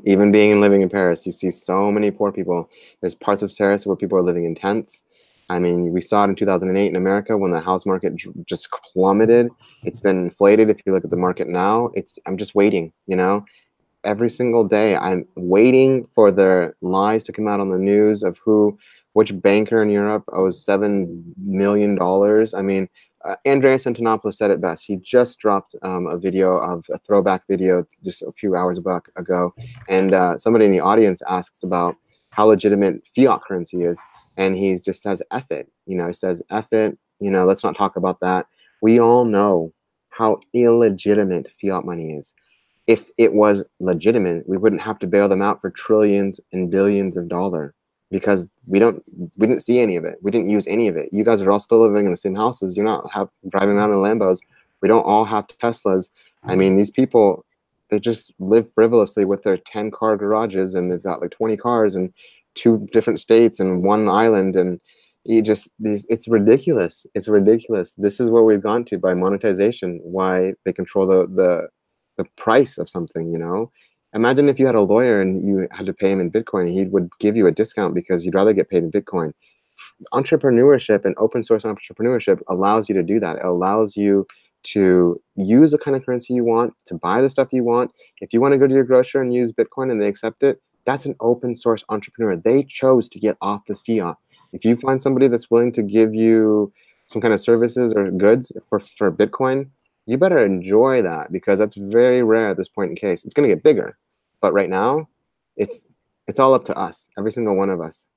Even being and living in Paris, you see so many poor people. There's parts of Paris where people are living in tents. I mean, we saw it in 2008 in America when the house market just plummeted. It's been inflated. If you look at the market now, I'm just waiting, you know? Every single day, I'm waiting for the lies to come out on the news of which banker in Europe owes $7 million. I mean, Andreas Antonopoulos said it best. He just dropped a throwback video just a few hours ago, and somebody in the audience asks about how legitimate fiat currency is, and he just says, F it. You know, he says, F it, you know, let's not talk about that. We all know how illegitimate fiat money is. If it was legitimate, we wouldn't have to bail them out for trillions and billions of dollars, because we didn't see any of it. We didn't use any of it. You guys are all still living in the same houses. You're not driving around in Lambos. We don't all have Teslas. I mean, these people, they just live frivolously with their 10-car garages, and they've got like 20 cars in 2 different states and 1 island, and it's ridiculous. It's ridiculous. This is where we've gone to by monetization. Why they control the price of something, you know? Imagine if you had a lawyer and you had to pay him in Bitcoin, he would give you a discount because you'd rather get paid in Bitcoin. Entrepreneurship and open source entrepreneurship allows you to do that. It allows you to use the kind of currency you want, to buy the stuff you want. If you want to go to your grocer and use Bitcoin and they accept it, that's an open source entrepreneur. They chose to get off the fiat. If you find somebody that's willing to give you some kind of services or goods for Bitcoin, you better enjoy that, because that's very rare at this point in case. It's going to get bigger, but right now, it's all up to us, every single one of us.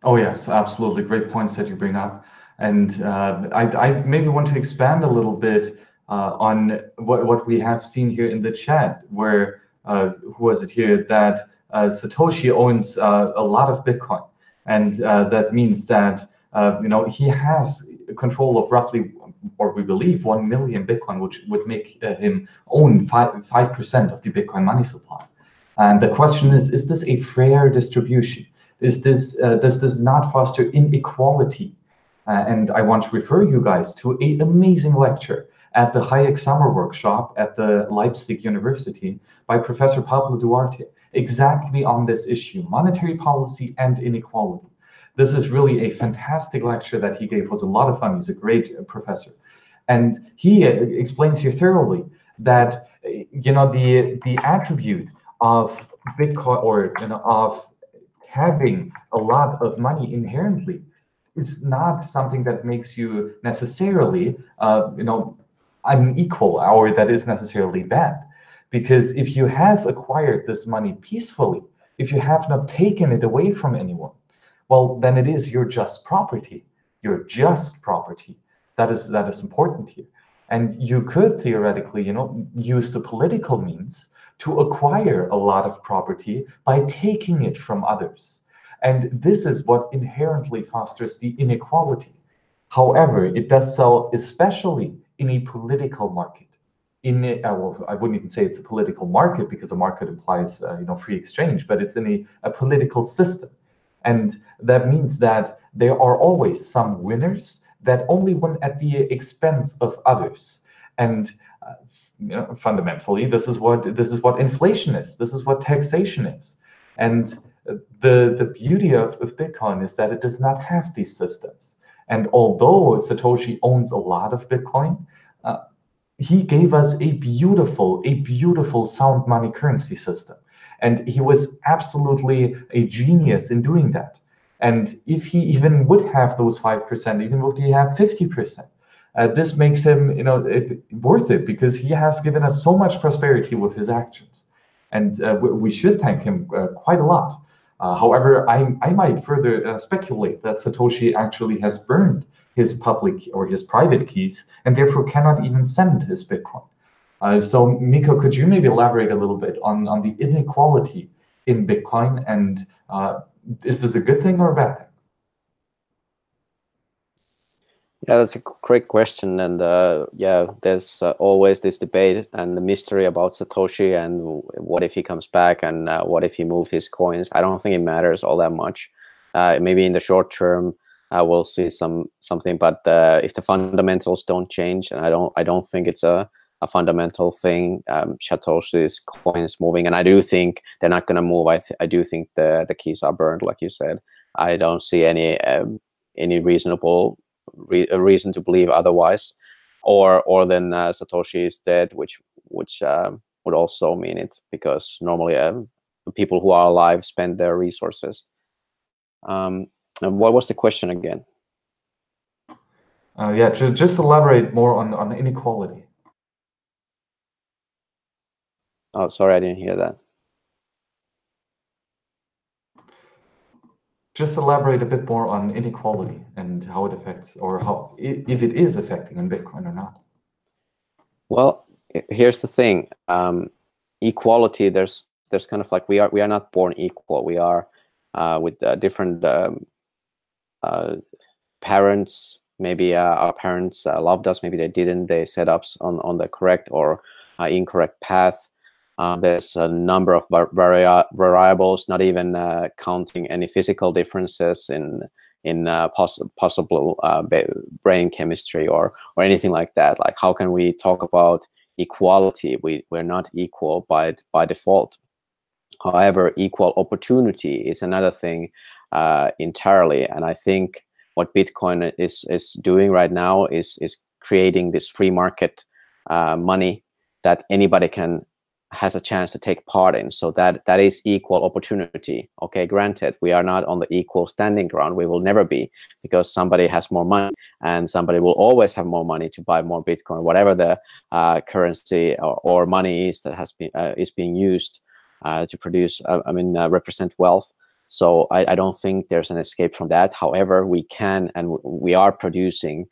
Oh yes, absolutely. Great points that you bring up. And I maybe want to expand a little bit on what we have seen here in the chat, where, who was it here, that Satoshi owns a lot of Bitcoin. And that means that you know, he has control of roughly, or we believe, 1 million Bitcoin, which would make him own 5% of the Bitcoin money supply. And the question is this a fair distribution? Is this does this not foster inequality? And I want to refer you guys to an amazing lecture at the Hayek Summer Workshop at the Leipzig University by Professor Pablo Duarte, exactly on this issue, monetary policy and inequality. This is really a fantastic lecture that he gave. It was a lot of fun. He's a great professor. And he explains here thoroughly that, you know, the attribute of Bitcoin, or, you know, of having a lot of money inherently, it's not something that makes you necessarily, you know, unequal, or that is necessarily bad. Because if you have acquired this money peacefully, if you have not taken it away from anyone, well, then it is your just property. Your just property. That is important here. And you could theoretically, you know, use the political means to acquire a lot of property by taking it from others. And this is what inherently fosters the inequality. However, it does so especially in a political market. Well, I wouldn't even say it's a political market, because a market implies free exchange, but it's in a political system. And that means that there are always some winners that only win at the expense of others. And fundamentally, this is what inflation is. This is what taxation is. And the beauty of Bitcoin is that it does not have these systems. And although Satoshi owns a lot of Bitcoin, he gave us a beautiful sound money currency system. And he was absolutely a genius in doing that. And if he even would have those 5%, even would he have 50%, this makes him worth it, because he has given us so much prosperity with his actions. And we should thank him quite a lot. However, I might further speculate that Satoshi actually has burned his public or his private keys, and therefore cannot even send his Bitcoin. So Niko, could you maybe elaborate a little bit on the inequality in Bitcoin, and is this a good thing or a bad thing? Yeah, that's a great question, and yeah, there's always this debate and the mystery about Satoshi, and what if he comes back, and what if he moves his coins. I don't think it matters all that much. Maybe in the short term, we'll see something, but if the fundamentals don't change, and I don't think it's a fundamental thing, Satoshi's coins moving, and I do think they're not going to move. I do think the keys are burned, like you said. I don't see any reasonable reason to believe otherwise, or then Satoshi is dead, which would also mean it, because normally people who are alive spend their resources. And what was the question again? Yeah, just elaborate more on inequality. Oh, sorry, I didn't hear that. Just elaborate a bit more on inequality and how it affects, or how, if it is affecting on Bitcoin or not. Well, here's the thing. Equality, there's kind of like, we are not born equal. We are with different parents. Maybe our parents loved us, maybe they didn't. They set us on the correct or incorrect path. There's a number of variables, not even counting any physical differences in possible brain chemistry or anything like that. Like, how can we talk about equality? We're not equal by default. However, equal opportunity is another thing entirely, and I think what Bitcoin is doing right now is creating this free market money that anybody has a chance to take part in. So that is equal opportunity. Okay, granted, we are not on the equal standing ground. We will never be, because somebody has more money, and somebody will always have more money to buy more Bitcoin, whatever the currency or money is that is being used to produce, represent wealth. So I don't think there's an escape from that. However, we can, and we are producing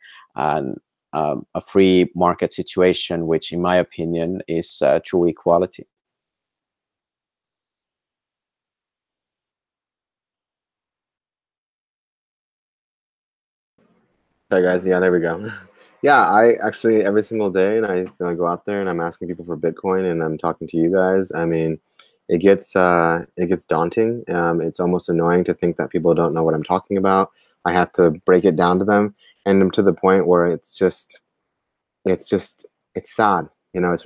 a free market situation, which in my opinion is true equality. Hey guys, yeah, there we go. Yeah, I actually every single day, and I go out there and I'm asking people for Bitcoin, and I'm talking to you guys. I mean, it gets daunting. It's almost annoying to think that people don't know what I'm talking about. I have to break it down to them, and to the point where it's sad. It's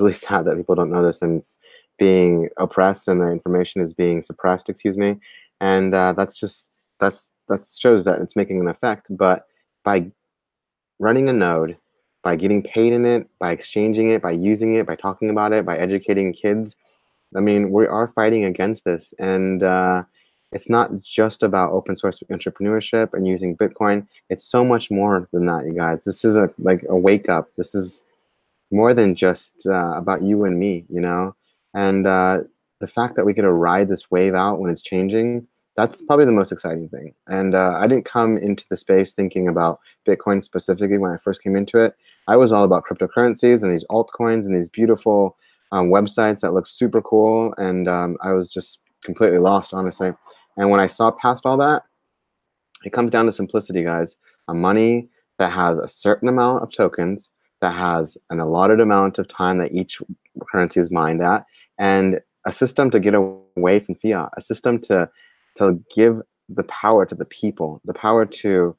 really sad that people don't know this, and it's being oppressed, and the information is being suppressed. Excuse me, and that shows that it's making an effect. But by running a node, by getting paid in it, by exchanging it, by using it, by talking about it, by educating kids, I mean, we are fighting against this, and it's not just about open source entrepreneurship and using Bitcoin. It's so much more than that, you guys. This is a wake up. This is more than just about you and me, and the fact that we get to ride this wave out when it's changing, that's probably the most exciting thing. And I didn't come into the space thinking about Bitcoin specifically when I first came into it. I was all about cryptocurrencies and these altcoins and these beautiful websites that look super cool, and I was just completely lost, honestly. And when I saw past all that, it comes down to simplicity, guys. A money that has a certain amount of tokens, that has an allotted amount of time that each currency is mined at, and a system to get away from fiat, a system to give the power to the people, the power to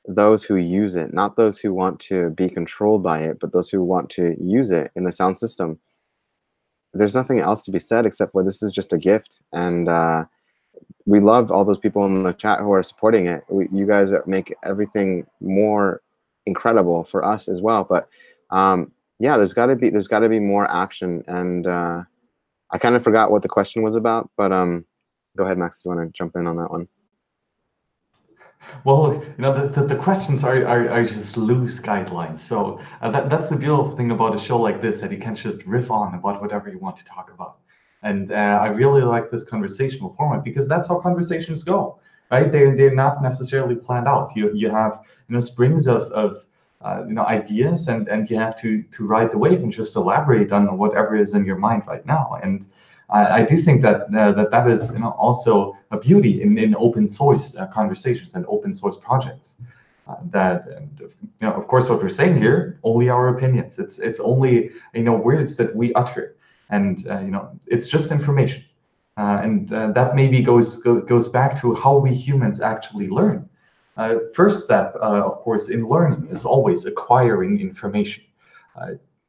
those who use it, not those who want to be controlled by it, but those who want to use it in a sound system. There's nothing else to be said except for this is just a gift. And we love all those people in the chat who are supporting it. You guys make everything more incredible for us as well. But yeah, there's got to be more action. And I kind of forgot what the question was about, but go ahead, Max. Do you want to jump in on that one? Well, you know, the questions are just loose guidelines. So that's the beautiful thing about a show like this, that you can just riff on about whatever you want to talk about. And I really like this conversational format because that's how conversations go, right? They're not necessarily planned out. You have, you know, springs of you know, ideas, and you have to ride the wave and just elaborate on whatever is in your mind right now. And I do think that that is, you know, also a beauty in open source conversations and open source projects. You know, of course, what we're saying here, only our opinions. It's only, you know, words that we utter, and you know, it's just information. And that maybe goes back to how we humans actually learn. First step, of course, in learning is always acquiring information.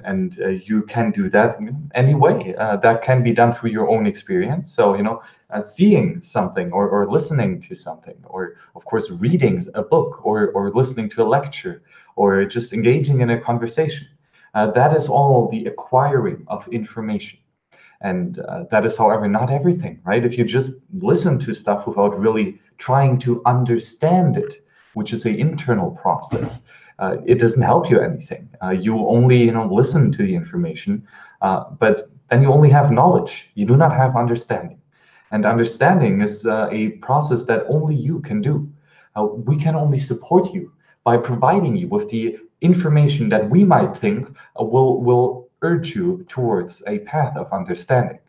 And you can do that anyway. That can be done through your own experience. So, you know, seeing something or listening to something, or of course, reading a book or listening to a lecture, or just engaging in a conversation. That is all the acquiring of information. And that is, however, not everything, right? If you just listen to stuff without really trying to understand it, which is an internal process, it doesn't help you anything. You only, you know, listen to the information, but then you only have knowledge. You do not have understanding. And understanding is a process that only you can do. We can only support you by providing you with the information that we might think will urge you towards a path of understanding.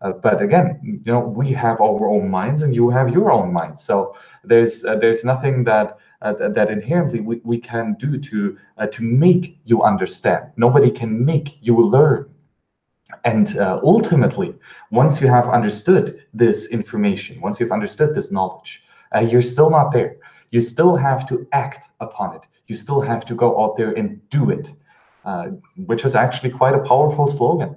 But again, you know, we have our own minds and you have your own mind. So there's nothing that inherently we can do to make you understand. Nobody can make you learn. And ultimately, once you have understood this information, once you've understood this knowledge, you're still not there. You still have to act upon it. You still have to go out there and do it, which is actually quite a powerful slogan,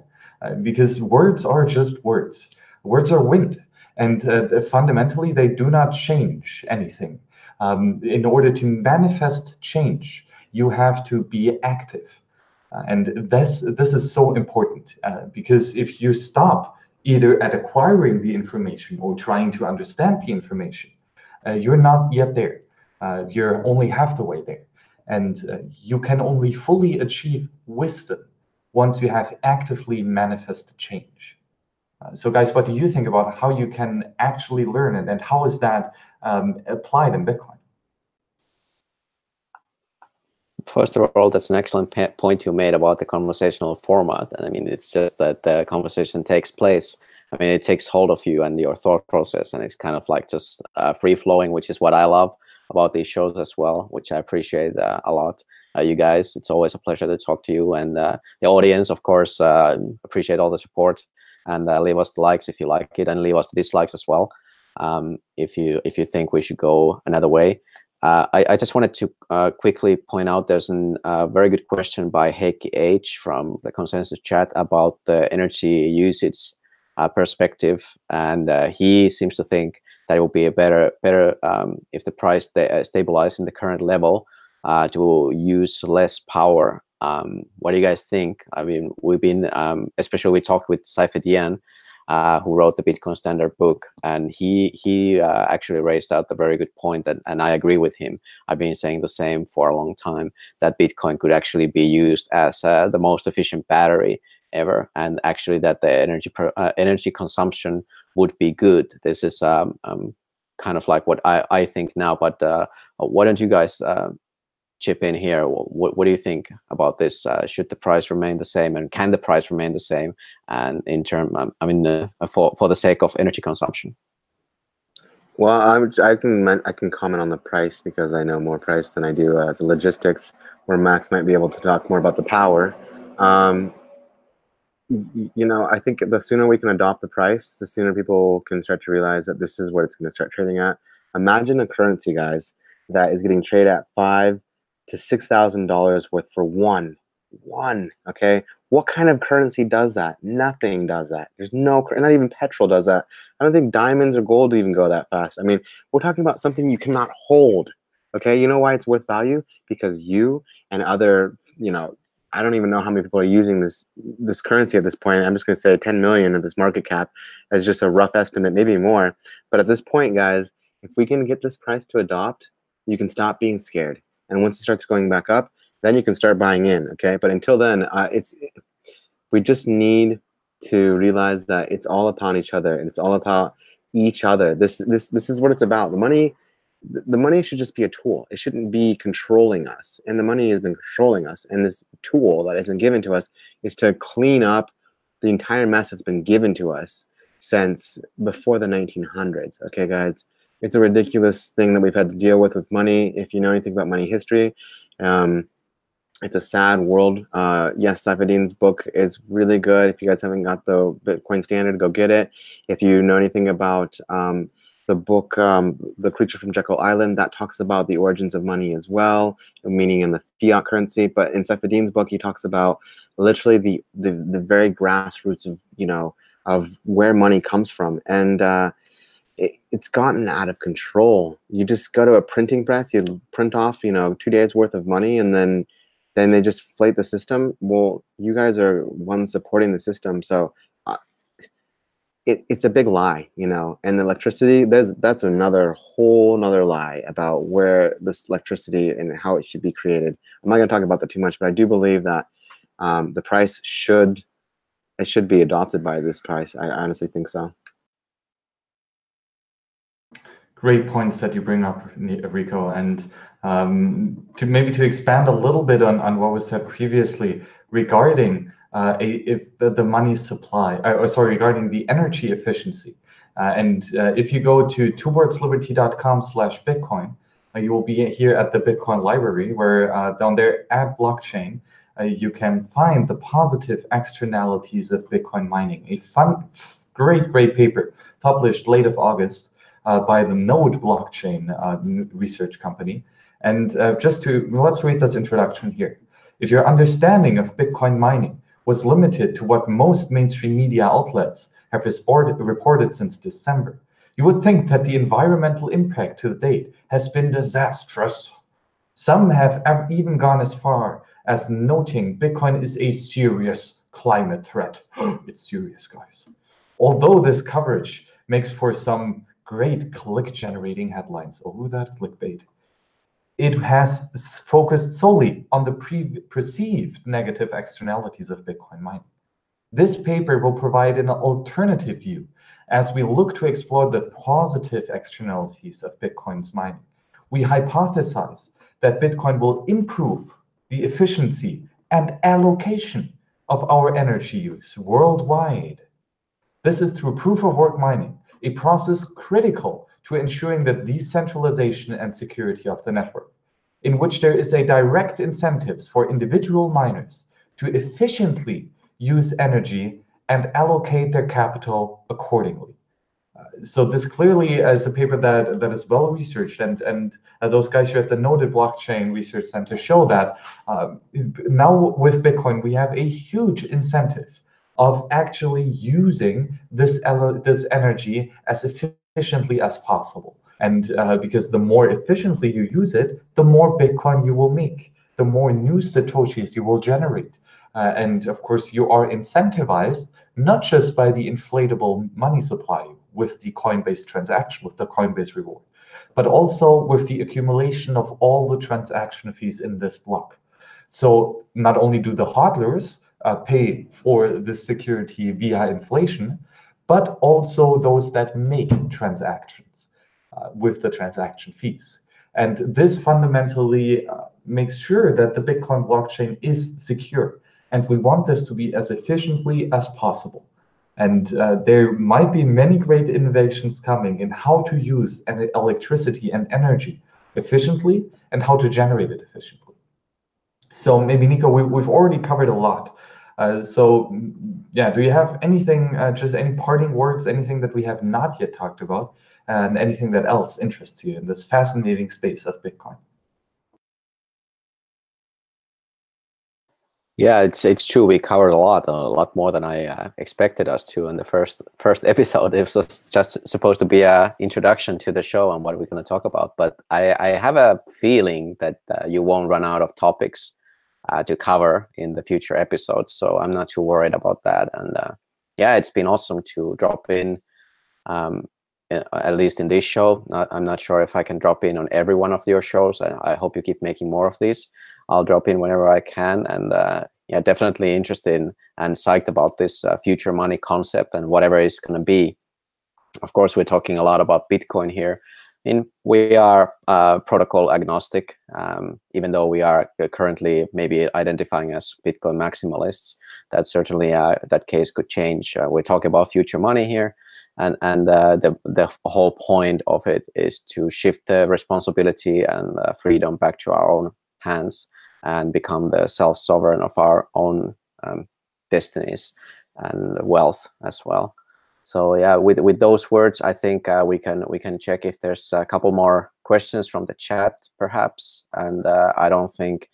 because words are just words. Words are wind, and fundamentally, they do not change anything. In order to manifest change, you have to be active. And this is so important, because if you stop either at acquiring the information or trying to understand the information, you're not yet there. You're only half the way there. And you can only fully achieve wisdom once you have actively manifested change. So guys, what do you think about how you can actually learn it, and how is that applied in Bitcoin? First of all, that's an excellent point you made about the conversational format. And I mean, it's just that the conversation takes place. I mean, it takes hold of you and your thought process, and it's kind of like just free flowing, which is what I love about these shows as well, which I appreciate a lot. You guys, it's always a pleasure to talk to you, and the audience, of course, appreciate all the support, and leave us the likes if you like it, and leave us the dislikes as well, if you think we should go another way. I just wanted to quickly point out there's a very good question by Heikki H from the Konsensus chat about the energy usage perspective, and he seems to think that it will be a better if the price stabilizes in the current level to use less power. What do you guys think? I mean, we've been, especially we talked with Saifed Yen, who wrote the Bitcoin Standard book, and he actually raised out a very good point, and I agree with him. I've been saying the same for a long time, that Bitcoin could actually be used as the most efficient battery ever, and actually that the energy consumption would be good. This is kind of like what I think now, but why don't you guys chip in here? What do you think about this? Should the price remain the same, and can the price remain the same? And in term, I mean, for the sake of energy consumption. Well, I can comment on the price because I know more price than I do the logistics, where Max might be able to talk more about the power. You know, I think the sooner we can adopt the price, the sooner people can start to realize that this is what it's going to start trading at. Imagine a currency, guys, that is getting traded at $5,000 to $6,000 worth for one. Okay, what kind of currency does that? Nothing does that. There's no, not even petrol does that. I don't think diamonds or gold even go that fast. I mean, we're talking about something you cannot hold. Okay, you know why it's worth value? Because you and other, you know, I don't even know how many people are using this currency at this point. I'm just going to say 10 million of this market cap as just a rough estimate, maybe more. But at this point, guys, if we can get this price to adopt, you can stop being scared. And once it starts going back up, then you can start buying in. Okay, but until then, we just need to realize that it's all upon each other, and it's all about each other. This is what it's about. The money should just be a tool. It shouldn't be controlling us. And the money has been controlling us. And this tool that has been given to us is to clean up the entire mess that's been given to us since before the 1900s. Okay, guys, it's a ridiculous thing that we've had to deal with money. If you know anything about money history, it's a sad world. Yes, Saifedean's book is really good. If you guys haven't got the Bitcoin Standard, go get it. If you know anything about the book, The Creature from Jekyll Island, that talks about the origins of money as well, meaning in the fiat currency. But in Saifedean's book, he talks about literally the very grassroots of, you know, of where money comes from. And it's gotten out of control. You just go to a printing press, you print off, you know, 2 days worth of money, and then they just inflate the system. Well, you guys are ones supporting the system. So it's a big lie, you know. And electricity, that's another whole nother lie about where this electricity and how it should be created. I'm not going to talk about that too much, but I do believe that the price should be adopted by this price. I honestly think so. Great points that you bring up, Rico, and to expand a little bit on what was said previously regarding if the money supply, regarding the energy efficiency. If you go to towardsliberty.com/Bitcoin, you will be here at the Bitcoin library, where down there at blockchain, you can find the positive externalities of Bitcoin mining. A fun, great paper published late of August by the Node blockchain research company. And let's read this introduction here. If your understanding of Bitcoin mining was limited to what most mainstream media outlets have reported since December, you would think that the environmental impact to date has been disastrous. Some have even gone as far as noting Bitcoin is a serious climate threat. It's serious, guys. Although this coverage makes for some great click-generating headlines, oh, that clickbait, it has focused solely on the perceived negative externalities of Bitcoin mining. This paper will provide an alternative view as we look to explore the positive externalities of Bitcoin's mining. We hypothesize that Bitcoin will improve the efficiency and allocation of our energy use worldwide. This is through proof-of-work mining, a process critical to ensuring the decentralization and security of the network, in which there is a direct incentives for individual miners to efficiently use energy and allocate their capital accordingly. So this clearly is a paper that is well researched, and those guys here at the Node Blockchain Research Center show that now with Bitcoin we have a huge incentive of actually using this energy as efficiently as possible. And because the more efficiently you use it, the more Bitcoin you will make, the more new Satoshis you will generate. And of course, you are incentivized not just by the inflatable money supply with the Coinbase transaction, with the Coinbase reward, but also with the accumulation of all the transaction fees in this block. So not only do the hodlers pay for the security via inflation, but also those that make transactions with the transaction fees. And this fundamentally makes sure that the Bitcoin blockchain is secure. And we want this to be as efficiently as possible. And there might be many great innovations coming in how to use electricity and energy efficiently and how to generate it efficiently. So maybe, Niko, we've already covered a lot. So yeah, do you have anything, just any parting words, anything that we have not yet talked about, and anything that else interests you in this fascinating space of Bitcoin? Yeah, it's true. We covered a lot more than I expected us to in the first episode. It was just supposed to be an introduction to the show and what we're going to talk about. But I have a feeling that you won't run out of topics to cover in the future episodes. So I'm not too worried about that. And yeah, it's been awesome to drop in, at least in this show. I'm not sure if I can drop in on every one of your shows. I hope you keep making more of these. I'll drop in whenever I can, and yeah, definitely interested in and psyched about this future money concept and whatever it's going to be. Of course, we're talking a lot about Bitcoin here. We are protocol agnostic, even though we are currently maybe identifying as Bitcoin maximalists. That certainly that case could change. We're talking about future money here, and the whole point of it is to shift the responsibility and freedom back to our own hands and become the self-sovereign of our own destinies and wealth as well. So yeah, with those words, I think we can check if there's a couple more questions from the chat, perhaps. And I don't think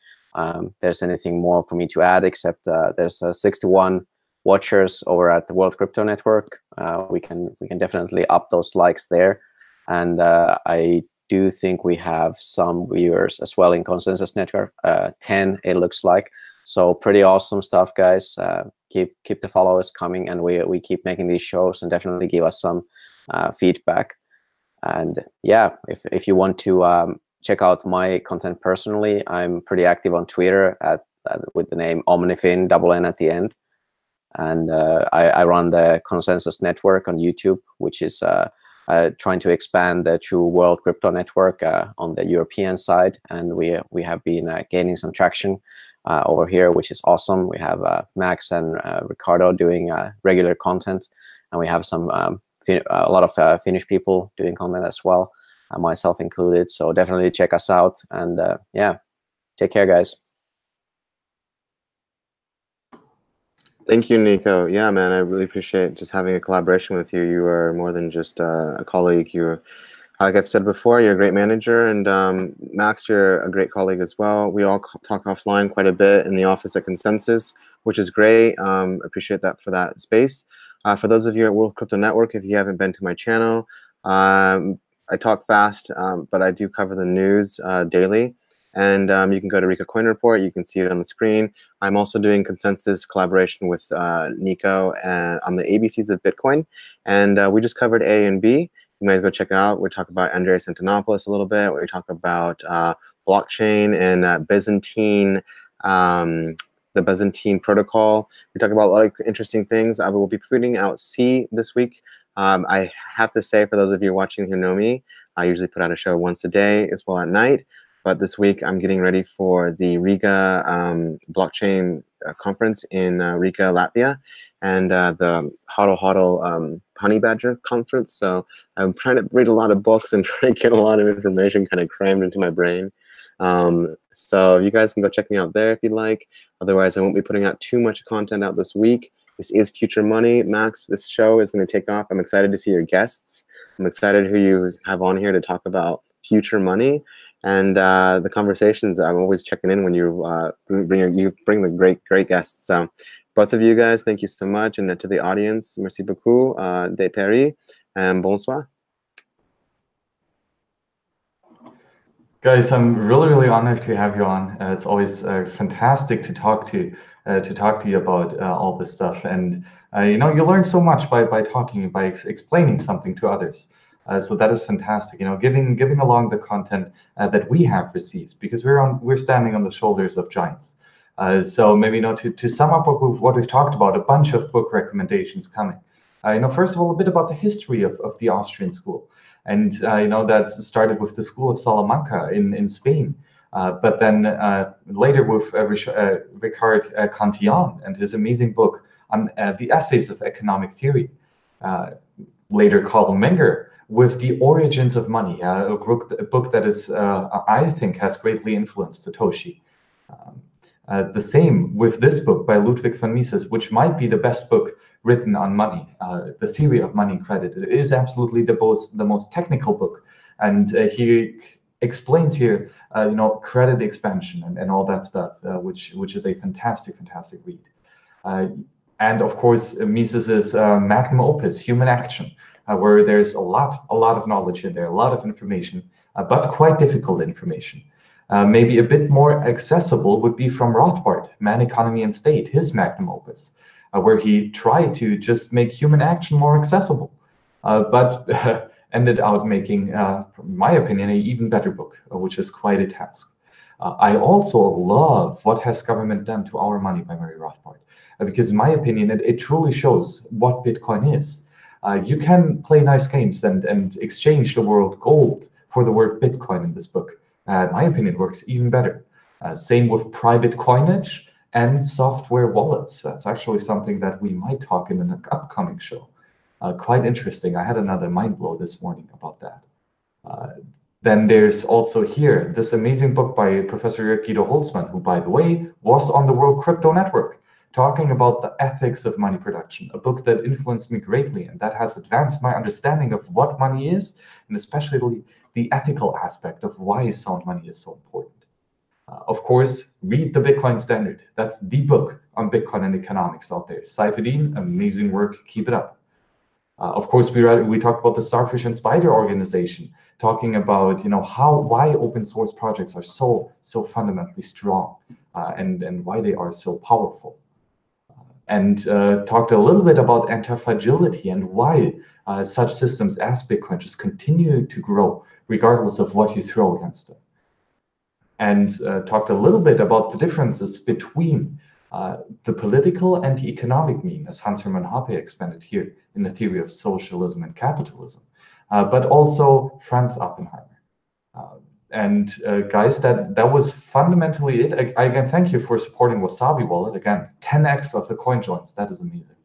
there's anything more for me to add, except there's 61 watchers over at the World Crypto Network. We can definitely up those likes there, and I do think we have some viewers as well in Konsensus Network, 10 it looks like. So pretty awesome stuff, guys. Keep the followers coming, and we keep making these shows, and definitely give us some feedback. And yeah, if you want to check out my content personally, I'm pretty active on Twitter with the name Omnifin, double N at the end. And I run the Konsensus Network on YouTube, which is trying to expand the true World Crypto Network on the European side, and we have been gaining some traction over here, which is awesome. We have Max and Ricardo doing regular content, and we have some a lot of Finnish people doing content as well, myself included. So definitely check us out, and yeah, take care, guys. Thank you, Niko. Yeah, man, I really appreciate just having a collaboration with you. You are more than just a colleague. You're, like I've said before, you're a great manager, and Max, you're a great colleague as well. We all talk offline quite a bit in the office at Konsensus, which is great. Appreciate that for that space. For those of you at World Crypto Network, if you haven't been to my channel, I talk fast, but I do cover the news daily. And you can go to Rico Coin Report. You can see it on the screen. I'm also doing Konsensus collaboration with Niko and on the ABCs of Bitcoin. And we just covered A and B. You might go check it out. We talk about Andreas Antonopoulos a little bit. We talk about blockchain and Byzantine, the Byzantine protocol. We talk about a lot of interesting things. I will be putting out C this week. I have to say, for those of you watching who know me, I usually put out a show once a day as well at night. But this week, I'm getting ready for the Riga blockchain conference in Riga, Latvia, and the HODL Honey Badger conference. So I'm trying to read a lot of books and try to get a lot of information kind of crammed into my brain. So you guys can go check me out there if you'd like. Otherwise, I won't be putting out too much content out this week. This is Future Money. Max, this show is going to take off. I'm excited to see your guests. I'm excited who you have on here to talk about future money. And the conversations, I'm always checking in when you bring the great guests. So both of you guys, thank you so much. And to the audience, merci beaucoup, de Paris, and bonsoir. Guys, I'm really honored to have you on. It's always fantastic to talk to you about all this stuff. And you know, you learn so much by talking, by explaining something to others. So that is fantastic, you know, giving along the content that we have received, because we're standing on the shoulders of giants. So maybe, you know, to sum up what we've talked about, a bunch of book recommendations coming. You know, first of all, a bit about the history of the Austrian school, and you know, that started with the school of Salamanca in Spain, but then later with Ricard Cantillon and his amazing book on the essays of economic theory. Later, Carl Menger with The Origins of Money, a book that is, I think, has greatly influenced Satoshi. The same with this book by Ludwig von Mises, which might be the best book written on money, The Theory of Money and Credit. It is absolutely the most technical book, and he explains here, credit expansion and all that stuff, which is a fantastic read. And of course, Mises's magnum opus, Human Action, where there's a lot of knowledge in there, a lot of information, but quite difficult information. Maybe a bit more accessible would be from Rothbard, Man, Economy, and State, his magnum opus, where he tried to just make human action more accessible, but ended out making, in my opinion, an even better book, which is quite a task. I also love What Has Government Done to Our Money by Murray Rothbard, because in my opinion, it truly shows what Bitcoin is. You can play nice games and exchange the word gold for the word Bitcoin in this book. In my opinion, it works even better. Same with private coinage and software wallets. That's actually something that we might talk in an upcoming show. Quite interesting. I had another mind blow this morning about that. Then there's also here this amazing book by Professor Guido Holzmann, who, by the way, was on the World Crypto Network, talking about the ethics of money production, a book that influenced me greatly and that has advanced my understanding of what money is, and especially the ethical aspect of why sound money is so important. Of course, read the Bitcoin Standard. That's the book on Bitcoin and economics out there. Saifedean, amazing work. Keep it up. Of course, we talked about the Starfish and Spider organization, talking about why open source projects are so fundamentally strong and why they are so powerful. And talked a little bit about anti-fragility and why such systems as Bitcoin just continue to grow regardless of what you throw against them. And talked a little bit about the differences between the political and the economic mean, as Hans-Hermann Hoppe expanded here in the theory of socialism and capitalism, but also Franz Oppenheimer. Guys, that was fundamentally it. Again, thank you for supporting Wasabi Wallet. Again, 10x of the coin joins. That is amazing.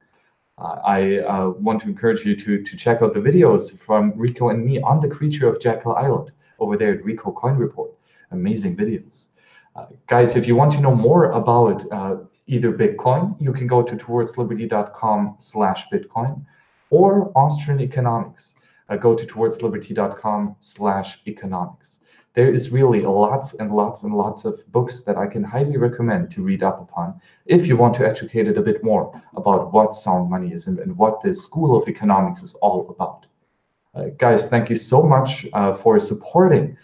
I want to encourage you to check out the videos from Rico and me on the creature of Jekyll Island over there at Rico Coin Report. Amazing videos. Guys, if you want to know more about either Bitcoin, you can go to towardsliberty.com/Bitcoin or Austrian economics. Go to towardsliberty.com/economics. There is really lots and lots and lots of books that I can highly recommend to read up upon if you want to educate it a bit more about what sound money is and what the School of Economics is all about. Guys, thank you so much for supporting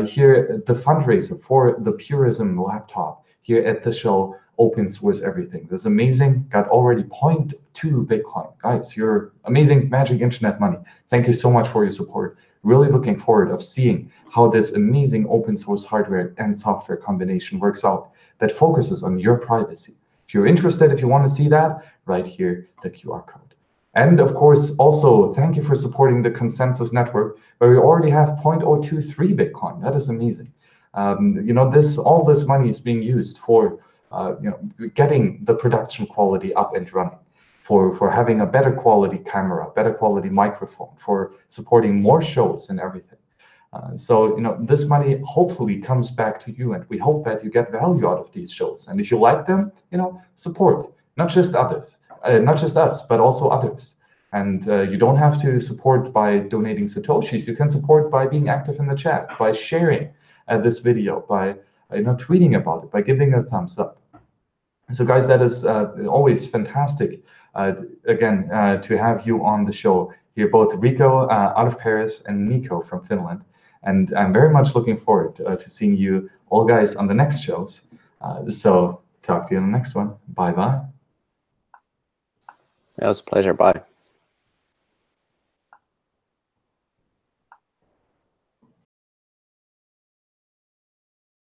here the fundraiser for the Purism laptop here at the show, Open Source Everything. This is amazing. Got already 0.2 Bitcoin. Guys, you're amazing magic internet money. Thank you so much for your support. Really looking forward of seeing how this amazing open source hardware and software combination works out that focuses on your privacy. If you're interested, if you want to see that, right here, the QR code. And of course, also, thank you for supporting the Konsensus Network, where we already have 0.023 Bitcoin. That is amazing. All this money is being used for getting the production quality up and running, for having a better quality camera, better quality microphone, for supporting more shows and everything. This money hopefully comes back to you, and we hope that you get value out of these shows. And if you like them, support, not just us, but also others. And you don't have to support by donating Satoshis. You can support by being active in the chat, by sharing this video, by tweeting about it, by giving a thumbs up. So guys, that is always fantastic, again, to have you on the show here, both Rico out of Paris and Niko from Finland. And I'm very much looking forward to seeing you all guys on the next shows. So talk to you on the next one. Bye-bye. Yeah, it was a pleasure. Bye.